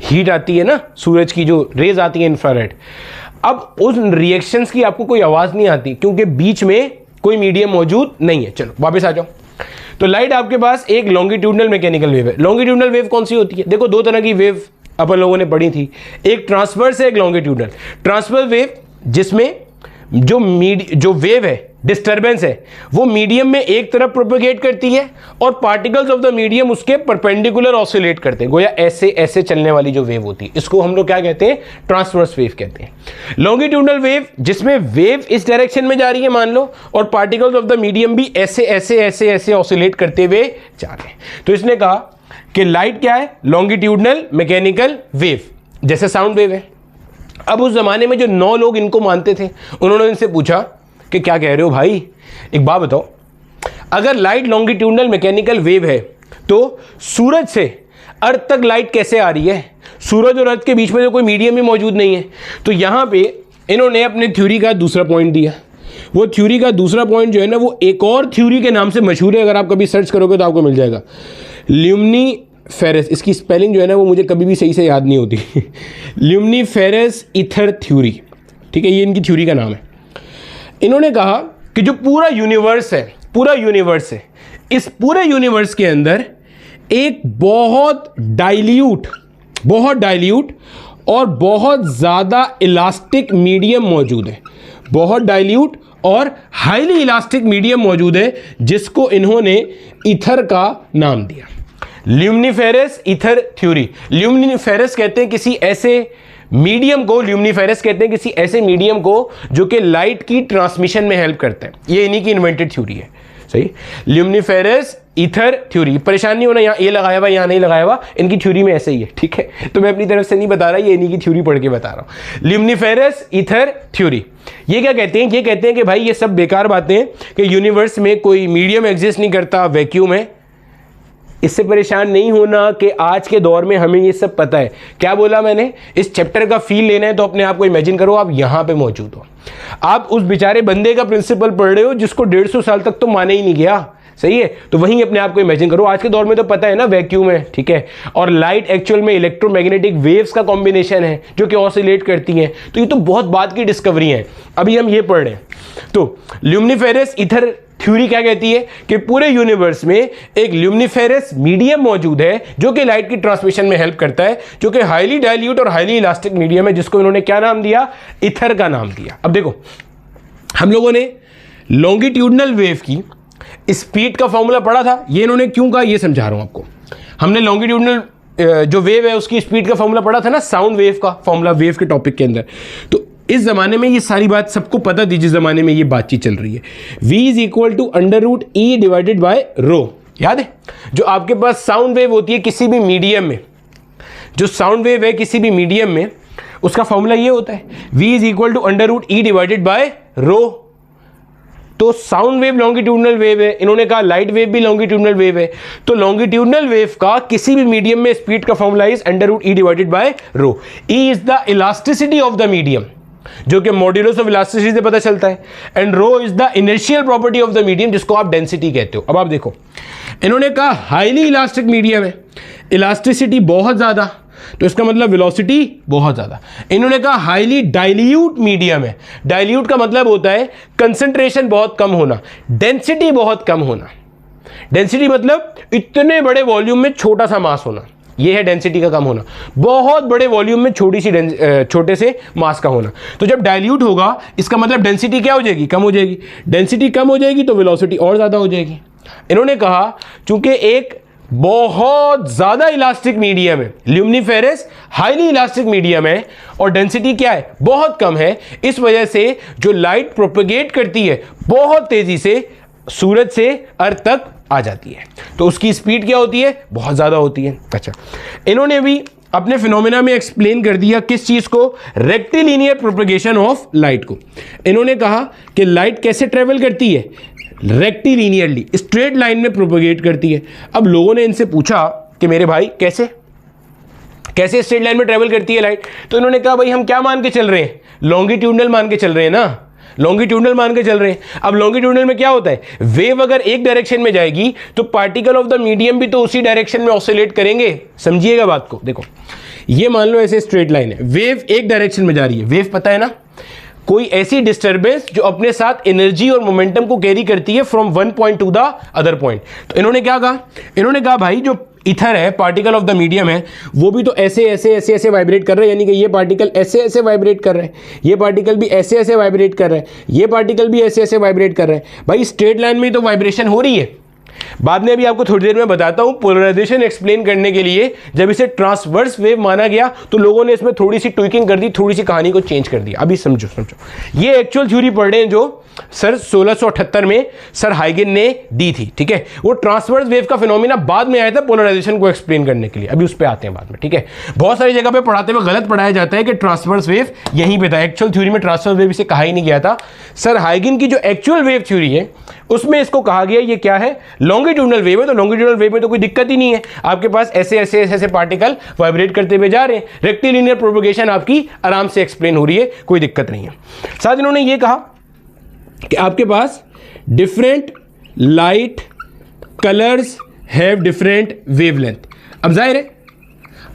हीट आती है ना, सूरज की जो रेज आती है इंफ्रारेड, अब उस रिएक्शंस की आपको कोई आवाज नहीं आती, क्योंकि बीच में कोई मीडियम मौजूद नहीं है। चलो वापस आ जाओ। तो लाइट आपके पास एक लॉन्गिट्यूडनल मैकेनिकल वेव है। लॉन्गिट्यूडनल वेव कौन सी होती है? देखो, 2 तरह की वेव अपन लोगों ने पढ़ी थी, एक ट्रांसवर्स है, एक लॉन्गिट्यूडनल। ट्रांसवर्स वेव जिसमें जो वेव है, डिस्टर्बेंस है, वो मीडियम में एक तरफ प्रोपेगेट करती है और पार्टिकल्स ऑफ द मीडियम उसके परपेंडिकुलर ऑसिलेट करते हैं, गोया ऐसे ऐसे चलने वाली जो वेव होती है, इसको हम लोग क्या कहते हैं? ट्रांसवर्स वेव कहते हैं। लॉन्गिट्यूडनल वेव जिसमें वेव इस डायरेक्शन में जा रही है मान लो, और पार्टिकल्स ऑफ द मीडियम भी ऐसे ऐसे ऐसे ऐसे ऑसिलेट करते हुए जा रहे हैं। तो इसने कहा कि लाइट क्या है? लॉन्गिट्यूडनल मैकेनिकल वेव, जैसे साउंड वेव है। अब उस जमाने में जो 9 लोग इनको मानते थे, उन्होंने इनसे पूछा कि क्या कह रहे हो भाई, एक बात बताओ, अगर लाइट लॉन्गिट्यूडनल मैकेनिकल वेव है तो सूरज से अर्थ तक लाइट कैसे आ रही है? सूरज और अर्थ के बीच में तो कोई मीडियम ही मौजूद नहीं है। तो यहाँ पे इन्होंने अपने थ्योरी का दूसरा पॉइंट दिया। वो थ्योरी का दूसरा पॉइंट जो है ना, वो एक और थ्योरी के नाम से मशहूर है। अगर आप कभी सर्च करोगे तो आपको मिल जाएगा, ल्यूमिनीफेरस। इसकी स्पेलिंग जो है ना वो मुझे कभी भी सही से याद नहीं होती। ल्यूमिनीफेरस ईथर थ्योरी। ठीक है, ये इनकी थ्योरी का नाम है। इन्होंने कहा कि जो पूरा यूनिवर्स है, इस पूरे यूनिवर्स के अंदर एक बहुत डाइल्यूट और बहुत ज़्यादा इलास्टिक मीडियम मौजूद है, बहुत डाइल्यूट और हाईली इलास्टिक मीडियम मौजूद है, जिसको इन्होंने ईथर का नाम दिया। ल्यूमिनिफेरस ईथर थ्योरी। ल्यूमिनिफेरस कहते हैं किसी ऐसे मीडियम को जो कि लाइट की ट्रांसमिशन में हेल्प करता है। ये इन्हीं की इन्वेंटेड थ्योरी है, सही। ल्यूमिनिफेरस ईथर थ्योरी। परेशान नहीं होना, यहाँ ए लगाया हुआ यहाँ नहीं लगाया हुआ, इनकी थ्योरी में ऐसे ही है, ठीक है। तो मैं अपनी तरफ से नहीं बता रहा, ये इन्हीं की थ्योरी पढ़ के बता रहा हूँ। ल्यूमिनिफेरस ईथर थ्योरी। ये क्या कहते हैं? ये कहते हैं कि भाई ये सब बेकार बातें हैं कि यूनिवर्स में कोई मीडियम एग्जिस्ट नहीं करता, वैक्यूम है। इससे परेशान नहीं होना कि आज के दौर में हमें ये सब पता है। क्या बोला मैंने? इस चैप्टर का फील लेना है तो अपने आप को इमेजिन करो आप यहाँ पे मौजूद हो, आप उस बेचारे बंदे का प्रिंसिपल पढ़ रहे हो जिसको 150 साल तक तो माने ही नहीं गया, सही है। तो वहीं अपने आप को इमेजिन करो। आज के दौर में तो पता है ना वैक्यूम है, ठीक है, और लाइट एक्चुअल में इलेक्ट्रोमैग्नेटिक वेव्स का कॉम्बिनेशन है जो कि ऑसिलेट करती हैं। तो ये तो बहुत बात की डिस्कवरी है, अभी हम ये पढ़ रहे हैं। तो ल्यूमिनिफेरस ईथर थ्योरी क्या कहती है कि पूरे यूनिवर्स में एक ल्यूमिनिफेरस मीडियम मौजूद है जो कि लाइट की ट्रांसमिशन में हेल्प करता है, जो कि हाईली डाइल्यूट और हाईली इलास्टिक मीडियम है, जिसको इन्होंने क्या नाम दिया? ईथर का नाम दिया। अब देखो, हम लोगों ने लॉन्गिट्यूडनल वेव की स्पीड का फॉर्मूला पढ़ा था। ये इन्होंने क्यों कहा ये समझा रहा हूं आपको। हमने लॉन्गिट्यूडनल जो वेव है उसकी स्पीड का फॉर्मूला पढ़ा था ना, साउंड वेव का फॉर्मूला वेव के टॉपिक के अंदर। तो इस जमाने में ये सारी बात सबको पता थी जिस जमाने में ये बातचीत चल रही है। v is equal to √E divided by rho. याद है? जो आपके पास साउंड वेव होती है किसी भी मीडियम में, जो साउंड वेव है किसी भी मीडियम में, उसका फॉर्मूला ये होता है v is equal to √E divided by rho. तो साउंड वेव लॉन्गिट्यूडनल वेव है, इन्होंने कहा लाइट वेव भी लॉन्गिट्यूडनल वेव है। तो लॉन्गिट्यूडनल वेव का किसी भी मीडियम में स्पीड का formula is √E divided by rho. E is the elasticity of the medium, जो कि मॉड्यूलस ऑफ इलास्टिसिटी से पता चलता है, and rho is the inertial property of the medium, जिसको आप डेंसिटी कहते हो। अब आप देखो, इन्होंने कहा हाईली इलास्टिक मीडियम है, इलास्टिसिटी बहुत ज्यादा, तो इसका मतलब वेलोसिटी बहुत ज्यादा। इन्होंने कहा हाईली डाइल्यूट मीडियम है, डाइल्यूट का मतलब होता है कंसंट्रेशन बहुत कम होना, डेंसिटी बहुत कम होना। डेंसिटी मतलब इतने बड़े वॉल्यूम में छोटा सा मास होना, ये है डेंसिटी का कम होना। बहुत बड़े वॉल्यूम में छोटे से मास का होना। तो जब डाइल्यूट होगा इसका मतलब डेंसिटी क्या हो जाएगी? कम हो जाएगी। डेंसिटी कम हो जाएगी तो वेलोसिटी और ज्यादा हो जाएगी। इन्होंने कहा चूंकि एक बहुत ज्यादा इलास्टिक मीडियम है, ल्यूमिनिफेरस हाईली इलास्टिक मीडियम है, और डेंसिटी क्या है? बहुत कम है, इस वजह से जो लाइट प्रोपेगेट करती है बहुत तेजी से सूरज से अर्थ तक आ जाती है। तो उसकी स्पीड क्या होती है? बहुत ज़्यादा होती है। अच्छा, इन्होंने भी अपने फिनोमेना में एक्सप्लेन कर दिया किस चीज़ को? रेक्टिलिनियर प्रोपेगेशन ऑफ लाइट को। इन्होंने कहा कि लाइट कैसे ट्रेवल करती है? रेक्टिलिनियरली, स्ट्रेट लाइन में प्रोपेगेट करती है। अब लोगों ने इनसे पूछा कि मेरे भाई कैसे स्ट्रेट लाइन में ट्रेवल करती है लाइट? तो इन्होंने कहा भाई हम क्या मान के चल रहे हैं? लॉन्गिट्यूडनल मान के चल रहे हैं ना, लॉन्गिट्यूडनल मान के चल रहे हैं। अब लॉन्गिट्यूडनल में क्या होता है? वेव अगर एक डायरेक्शन में जाएगी तो पार्टिकल ऑफ द मीडियम भी तो उसी डायरेक्शन में ऑसिलेट करेंगे। समझिएगा बात को। देखो, ये मान लो ऐसे स्ट्रेट लाइन है, वेव एक डायरेक्शन में जा रही है। वेव पता है ना, कोई ऐसी डिस्टर्बेंस जो अपने साथ एनर्जी और मोमेंटम को कैरी करती है from one point two the other point. तो इन्होंने क्या कहा? इन्होंने कहा भाई जो ईथर है, पार्टिकल ऑफ द मीडियम है, वो भी तो ऐसे ऐसे ऐसे ऐसे वाइब्रेट कर रहे हैं, यानी कि ये पार्टिकल ऐसे ऐसे वाइब्रेट कर रहे हैं, ये पार्टिकल भी ऐसे ऐसे वाइब्रेट कर रहे हैं, ये पार्टिकल भी ऐसे ऐसे वाइब्रेट कर रहे हैं। भाई स्ट्रेट लाइन में तो वाइब्रेशन हो रही है। बाद में अभी आपको थोड़ी देर में बताता हूं, पोलराइजेशन एक्सप्लेन करने के लिए जब इसे ट्रांसवर्स वेव माना गया तो लोगों ने इसमें थोड़ी सी ट्विकिंग कर दी, थोड़ी सी कहानी को चेंज कर दिया। अभी समझो। ये एक्चुअल थ्योरी पढ़ रहे हैं जो सर 1678 में सर हाइगन ने दी थी, ठीक है। वो ट्रांसवर्स वेव का फिनोमिना बाद में आया था पोलराइजेशन को एक्सप्लेन करने के लिए, अभी उस पर आते हैं बाद में, ठीक है। बहुत सारी जगह पे पढ़ाते हुए गलत पढ़ाया जाता है कि ट्रांसवर्स वेव यहीं पे था, एक्चुअल थ्योरी में ट्रांसवर्स वेव इसे कहा ही नहीं गया था। सर हाइगन की जो एक्चुअल वेव थ्योरी है उसमें इसको कहा गया ये क्या है? लॉन्गिट्यूडनल वेव है। तो लॉन्गिट्यूडनल वेव में तो कोई दिक्कत ही नहीं है, आपके पास ऐसे ऐसे ऐसे ऐसे पार्टिकल वाइब्रेट करते हुए जा रहे हैं, रेक्टिलिनियर प्रोपेगेशन आपकी आराम से एक्सप्लेन हो रही है, कोई दिक्कत नहीं है। साथ इन्होंने ये कहा कि आपके पास different light colours have different wavelength. अब जाहिर है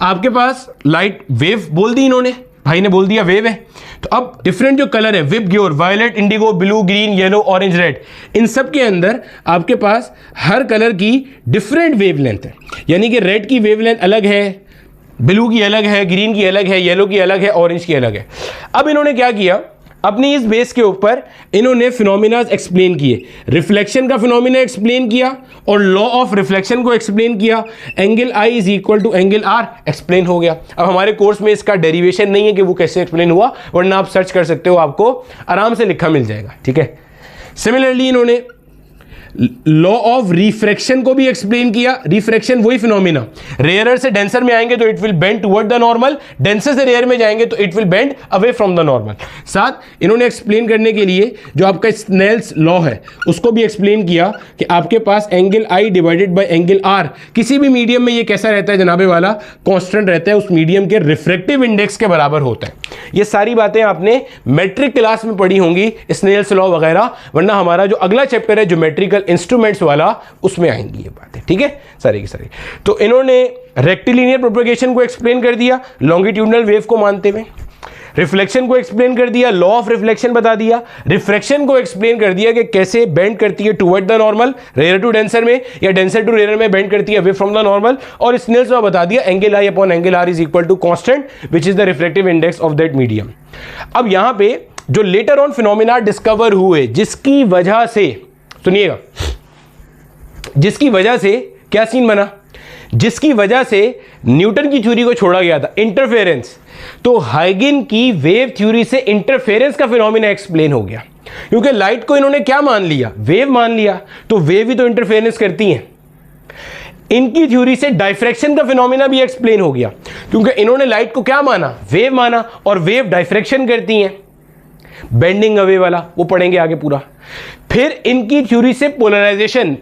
आपके पास लाइट वेव बोल दी इन्होंने, भाई ने बोल दिया वेव है। तो अब डिफरेंट जो कलर है, VIBGYOR, violet, indigo, blue, green, yellow, orange, red, इन सब के अंदर आपके पास हर कलर की डिफरेंट वेवलेंथ है। यानी कि रेड की वेवलेंथ अलग है, ब्लू की अलग है, ग्रीन की अलग है, येलो की अलग है, ऑरेंज की अलग है। अब इन्होंने क्या किया, अपनी इस बेस के ऊपर इन्होंने फिनोमिनाज एक्सप्लेन किए। रिफ्लेक्शन का फिनोमिना एक्सप्लेन किया और लॉ ऑफ रिफ्लेक्शन को एक्सप्लेन किया। Angle I is equal to angle R explain हो गया। अब हमारे कोर्स में इसका डेरिवेशन नहीं है कि वो कैसे एक्सप्लेन हुआ, वरना आप सर्च कर सकते हो, आपको आराम से लिखा मिल जाएगा, ठीक है। सिमिलरली इन्होंने लॉ ऑफ रिफ्रैक्शन को भी एक्सप्लेन किया। रिफ्रैक्शन वही फिनोमिना, रेयरर से डेंसर में आएंगे तो it will bend toward the normal, denser से रेयर में जाएंगे तो it will bend away from the normal. साथ इन्होंने एक्सप्लेन करने के लिए जो आपका स्नेल्स लॉ है उसको भी एक्सप्लेन किया कि आपके पास angle i divided by angle r किसी भी मीडियम में ये कैसा रहता है जनाबे वाला, कॉन्स्टेंट रहता है, उस मीडियम के रिफ्रैक्टिव इंडेक्स के बराबर होता है। ये सारी बातें आपने मैट्रिक क्लास में पढ़ी होंगी, स्नेल्स लॉ वगैरह, वरना हमारा जो अगला चैप्टर है ज्योमेट्रिकल इंस्ट्रूमेंट्स वाला, उसमें आएंगी ये बातें, ठीक है, सारी की सारी। तो इन्होंने रेक्टिलिनियर प्रोपगेशन को एक्सप्लेन कर दिया लॉन्गिट्यूडनल वेव को मानते हुए, रिफ्लेक्शन को एक्सप्लेन कर दिया, लॉ ऑफ रिफ्लेक्शन बता दिया, रिफ्रैक्शन को एक्सप्लेन कर दिया कि कैसे बेंड करती है toward the normal, rare to denser में या डेंसर टू रेयर में बेंड करती है अवे फ्रॉम द नॉर्मल, और स्नेल्स लॉ बता दिया angle I upon angle R is equal to constant which is the reflective index of that medium. अब यहां पे जो लेटर ऑन फिनोमिना डिस्कवर हुए, जिसकी वजह से, सुनिएगा, जिसकी वजह से क्या सीन बना, जिसकी वजह से न्यूटन की थ्योरी को छोड़ा गया था, इंटरफेरेंस, तो हाइगन की वेव थ्योरी से इंटरफेरेंस का फिनोमिना एक्सप्लेन हो गया। क्योंकि लाइट को इन्होंने क्या मान लिया, वेव मान लिया, तो वेव भी तो इंटरफेरेंस करती हैं। इनकी थ्योरी से डाइफ्रैक्शन का फिनोमिना भी एक्सप्लेन हो गया, क्योंकि इन्होंने लाइट को क्या माना, वेव माना, और वेव डाइफ्रैक्शन करती हैं, बेंडिंग अवे वाला वो पढ़ेंगे आगे पूरा। फिर इनकी थ्योरी से पोलराइजेशन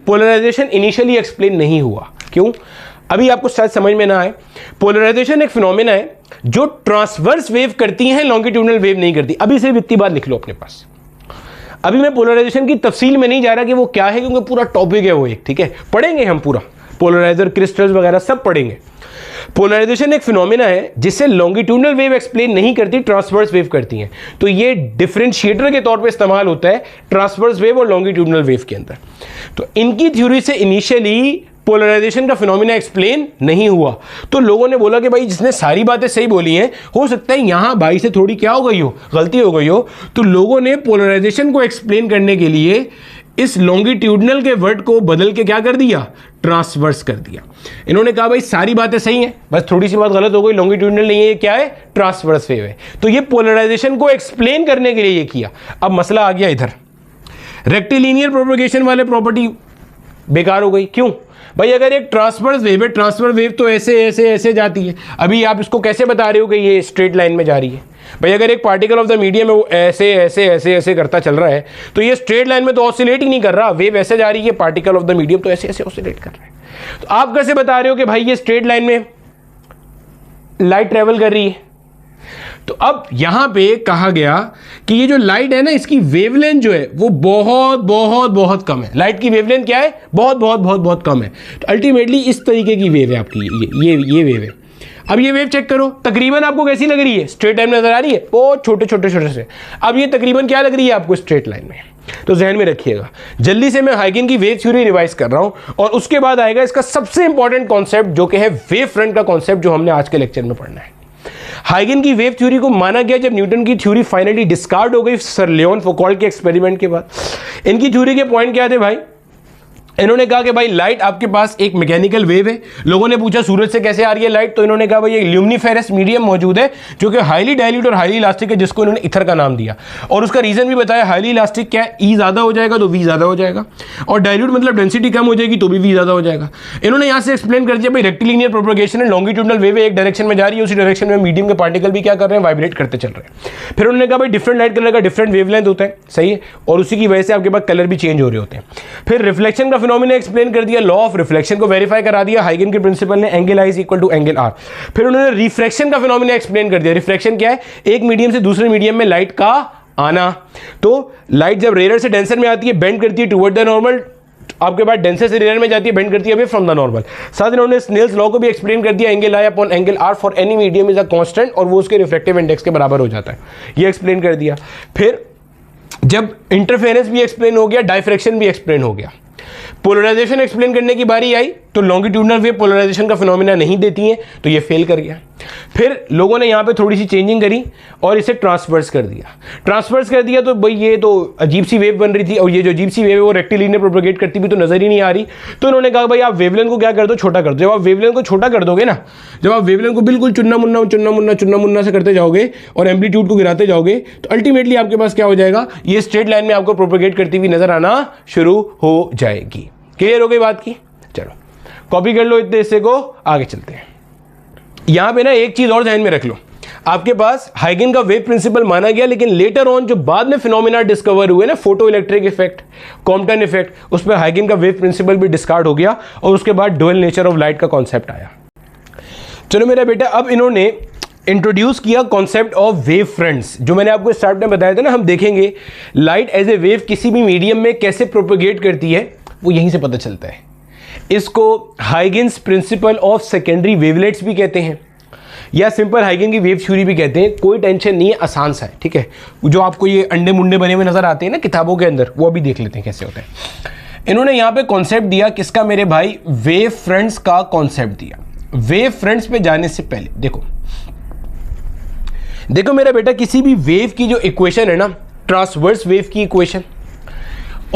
इनिशियली एक्सप्लेन नहीं हुआ। क्यों, अभी आपको शायद समझ में ना आए। पोलराइजेशन एक फिनोमिना है जो ट्रांसवर्स वेव करती हैं, लॉन्गिट्यूडनल वेव नहीं करती। अभी सिर्फ इतनी बात लिख लो अपने पास। अभी मैं पोलराइजेशन की तफसील में नहीं जा रहा कि वो क्या है, क्योंकि पूरा टॉपिक है वो एक, ठीक है, पढ़ेंगे हम पूरा, पोलराइजर, क्रिस्टल्स वगैरह सब पढ़ेंगे। पोलराइजेशन एक फिनोमिना है जिससे लॉन्गिट्यूडनल वेव एक्सप्लेन नहीं करती, ट्रांसवर्स वेव करती हैं। तो ये डिफरेंशिएटर के तौर पे इस्तेमाल होता है ट्रांसवर्स वेव और लॉन्गिट्यूडनल वेव के अंदर। तो इनकी थ्योरी से इनिशियली पोलराइजेशन का फिनोमिना एक्सप्लेन नहीं हुआ। तो लोगों ने बोला कि भाई जिसने सारी बातें सही बोली हैं, हो सकता है यहां भाई से थोड़ी क्या हो गई हो, गलती हो गई हो। तो लोगों ने पोलराइजेशन को एक्सप्लेन करने के लिए इस लॉन्गिट्यूडनल के वर्ड को बदल के क्या कर दिया, ट्रांसवर्स कर दिया। इन्होंने कहा भाई सारी बातें सही हैं, बस थोड़ी सी बात गलत हो गई, लॉन्गिट्यूडनल नहीं है, क्या है, ट्रांसवर्स वेव है। तो ये पोलराइजेशन को एक्सप्लेन करने के लिए ये किया। अब मसला आ गया इधर, रेक्टिलिनियर प्रोपगेशन वाले प्रॉपर्टी बेकार हो गई। क्यों भाई, अगर एक ट्रांसवर्स वेव है, ट्रांसवर्स वेव तो ऐसे ऐसे ऐसे जाती है। अभी आप इसको कैसे बता रहे हो कि ये स्ट्रेट लाइन में जा रही है? भाई अगर एक पार्टिकल ऑफ द मीडियम है वो ऐसे ऐसे ऐसे ऐसे करता चल रहा है, तो ये स्ट्रेट लाइन में तो ऑसिलेट ही नहीं कर रहा, वेव ऐसे जा रही है, पार्टिकल ऑफ द मीडियम तो ऐसे ऐसे ऑसिलेट कर रहा है। तो आप कैसे बता रहे हो कि भाई ये स्ट्रेट लाइन में लाइट ट्रेवल कर रही है? तो अब यहां पे कहा गया कि ये जो लाइट है ना, इसकी वेवलेंथ जो है वो बहुत बहुत बहुत कम है। लाइट की वेवलेंथ क्या है, बहुत बहुत बहुत बहुत कम है। तो अल्टीमेटली इस तरीके की वेव है आपकी, ये वेव है। अब ये वेव चेक करो, तकरीबन आपको कैसी लग रही है, स्ट्रेट लाइन में नजर आ रही है, बहुत छोटे छोटे छोटे से। अब ये तकरीबन क्या लग रही है आपको, स्ट्रेट लाइन में। तो जहन में रखिएगा, जल्दी से मैं हाइगन की वेव थ्योरी रिवाइज कर रहा हूं, और उसके बाद आएगा इसका सबसे इंपॉर्टेंट कॉन्सेप्ट जो कि है वेव फ्रंट का कॉन्सेप्ट, जो हमने आज के लेक्चर में पढ़ना है। हाइगन की वेव थ्योरी को माना गया जब न्यूटन की थ्योरी फाइनली डिस्कार्ड हो गई सर लियोन फौकॉल्ट के एक्सपेरिमेंट के बाद। इनकी थ्योरी के पॉइंट क्या थे भाई? इन्होंने कहा कि भाई लाइट आपके पास एक मैकेनिकल वेव है। लोगों ने पूछा सूरज से कैसे आ रही है लाइट, तो इन्होंने कहा भाई एक ल्यूमिनिफेरस मीडियम मौजूद है जो कि हाईली डाइल्यूट और हाईली इलास्टिक है, जिसको इन्होंने इथर का नाम दिया। और उसका रीजन भी बताया, हाईली इलास्टिक क्या है, ई ज्यादा हो जाएगा तो वी ज्यादा हो जाएगा, और डाइल्यूट मतलब डेंसिटी कम हो जाएगी तो भी वी ज्यादा हो जाएगा। इन्होंने यहाँ से एक्सप्लेन कर दिया भाई रेक्टिलिनियर प्रोपगेशन है, लॉन्गिट्यूडनल वेव एक डायरेक्शन में जा रही है, उसी डायरेक्शन में मीडियम के पार्टिकल भी क्या कर रहे हैं, वाइब्रेट करते चल रहे हैं। फिर उन्होंने कहा भाई डिफरेंट लाइट कलर का डिफरेंट वेवलेंथ होता है, सही है, और उसी की वजह से आपके पास कलर भी चेंज हो रहे होते हैं। फिर रिफ्लेक्शन का फिनोमिना एक्सप्लेन कर दिया, लॉ ऑफ रिफ्लेक्शन को वेरीफाई करा दिया हाइगन के प्रिंसिपल ने, angle I is equal to angle R. फिर उन्होंने रिफ्रैक्शन का फिनोमिना एक्सप्लेन कर दिया। रिफ्रैक्शन क्या है, एक मीडियम से दूसरे मीडियम में लाइट का आना। तो लाइट जब रेयर से डेंसर में आती है, बेंड करती है टुवर्ड द नॉर्मल, आपके पास डेंसेस्ट रीजन में जाती है, बेंड करती है अवे फ्रॉम द नॉर्मल। साथ इन्होंने स्नेल्स लॉ को भी एक्सप्लेन कर दिया, angle I upon angle R for any medium is a constant, और वो उसके रिफ्लेक्टिव इंडेक्स के बराबर हो जाता है, ये एक्सप्लेन कर दिया। फिर जब इंटरफेरेंस भी एक्सप्लेन हो गया, डायफ्रैक्शन भी एक्सप्लेन हो गया, पोलराइजेशन एक्सप्लेन करने की बारी आई तो लॉन्गिट्यूडनल वेव पोलराइजेशन का फिनोमिना नहीं देती हैं, तो ये फेल कर गया। फिर लोगों ने यहाँ पे थोड़ी सी चेंजिंग करी और इसे ट्रांसवर्स कर दिया। ट्रांसवर्स कर दिया तो भाई ये तो अजीब सी वेव बन रही थी, और ये जो अजीब सी वेव है वो रेक्टिलिनियर प्रोपेगेट करती भी तो नजर ही नहीं आ रही। तो उन्होंने कहा भाई आप वेवलेंथ को क्या कर दो, छोटा कर दो। जब आप वेवलेंथ को छोटा कर दोगे ना, जब आप वेवलेंथ को बिल्कुल चुन्ना मुन्ना से करते जाओगे और एम्पलीट्यूड को गिराते जाओगे, तो अल्टीमेटली आपके पास क्या हो जाएगा, ये स्ट्रेट लाइन में आपको प्रोपेगेट करती हुई नजर आना शुरू हो जाएगी। क्लियर हो गई बात की? चलो कॉपी कर लो इतने हिस्से को, आगे चलते हैं। यहां पे ना एक चीज और ध्यान में रख लो, आपके पास हाइगन का वेव प्रिंसिपल माना गया, लेकिन लेटर ऑन जो बाद में फिनोमिना डिस्कवर हुए ना, photo electric effect, Compton effect, उस पर हाइगन का वेव प्रिंसिपल भी डिस्कार्ड हो गया और उसके बाद डुअल नेचर ऑफ लाइट का कॉन्सेप्ट आया। चलो मेरा बेटा, अब इन्होंने इंट्रोड्यूस किया कॉन्सेप्ट ऑफ वेव फ्रंट्स, जो मैंने आपको स्टार्ट में बताया था ना, हम देखेंगे लाइट एज ए वेव किसी भी मीडियम में कैसे प्रोपेगेट करती है, वो यहीं से पता चलता है। इसको Huygens principle of secondary wavelets भी कहते हैं, या सिंपल हाइगन की वेव थ्योरी भी कहते हैं। कोई टेंशन नहीं है, आसान सा है, ठीक है। जो आपको ये अंडे मुंडे बने हुए नजर आते हैं ना किताबों के अंदर, वो अभी देख लेते हैं कैसे होता है। इन्होंने यहाँ पे कॉन्सेप्ट दिया किसका मेरे भाई, वेव फ्रंट्स का कॉन्सेप्ट दिया। वेव फ्रंट्स पे जाने से पहले देखो मेरा बेटा, किसी भी वेव की जो इक्वेशन है ना, ट्रांसवर्स वेव की इक्वेशन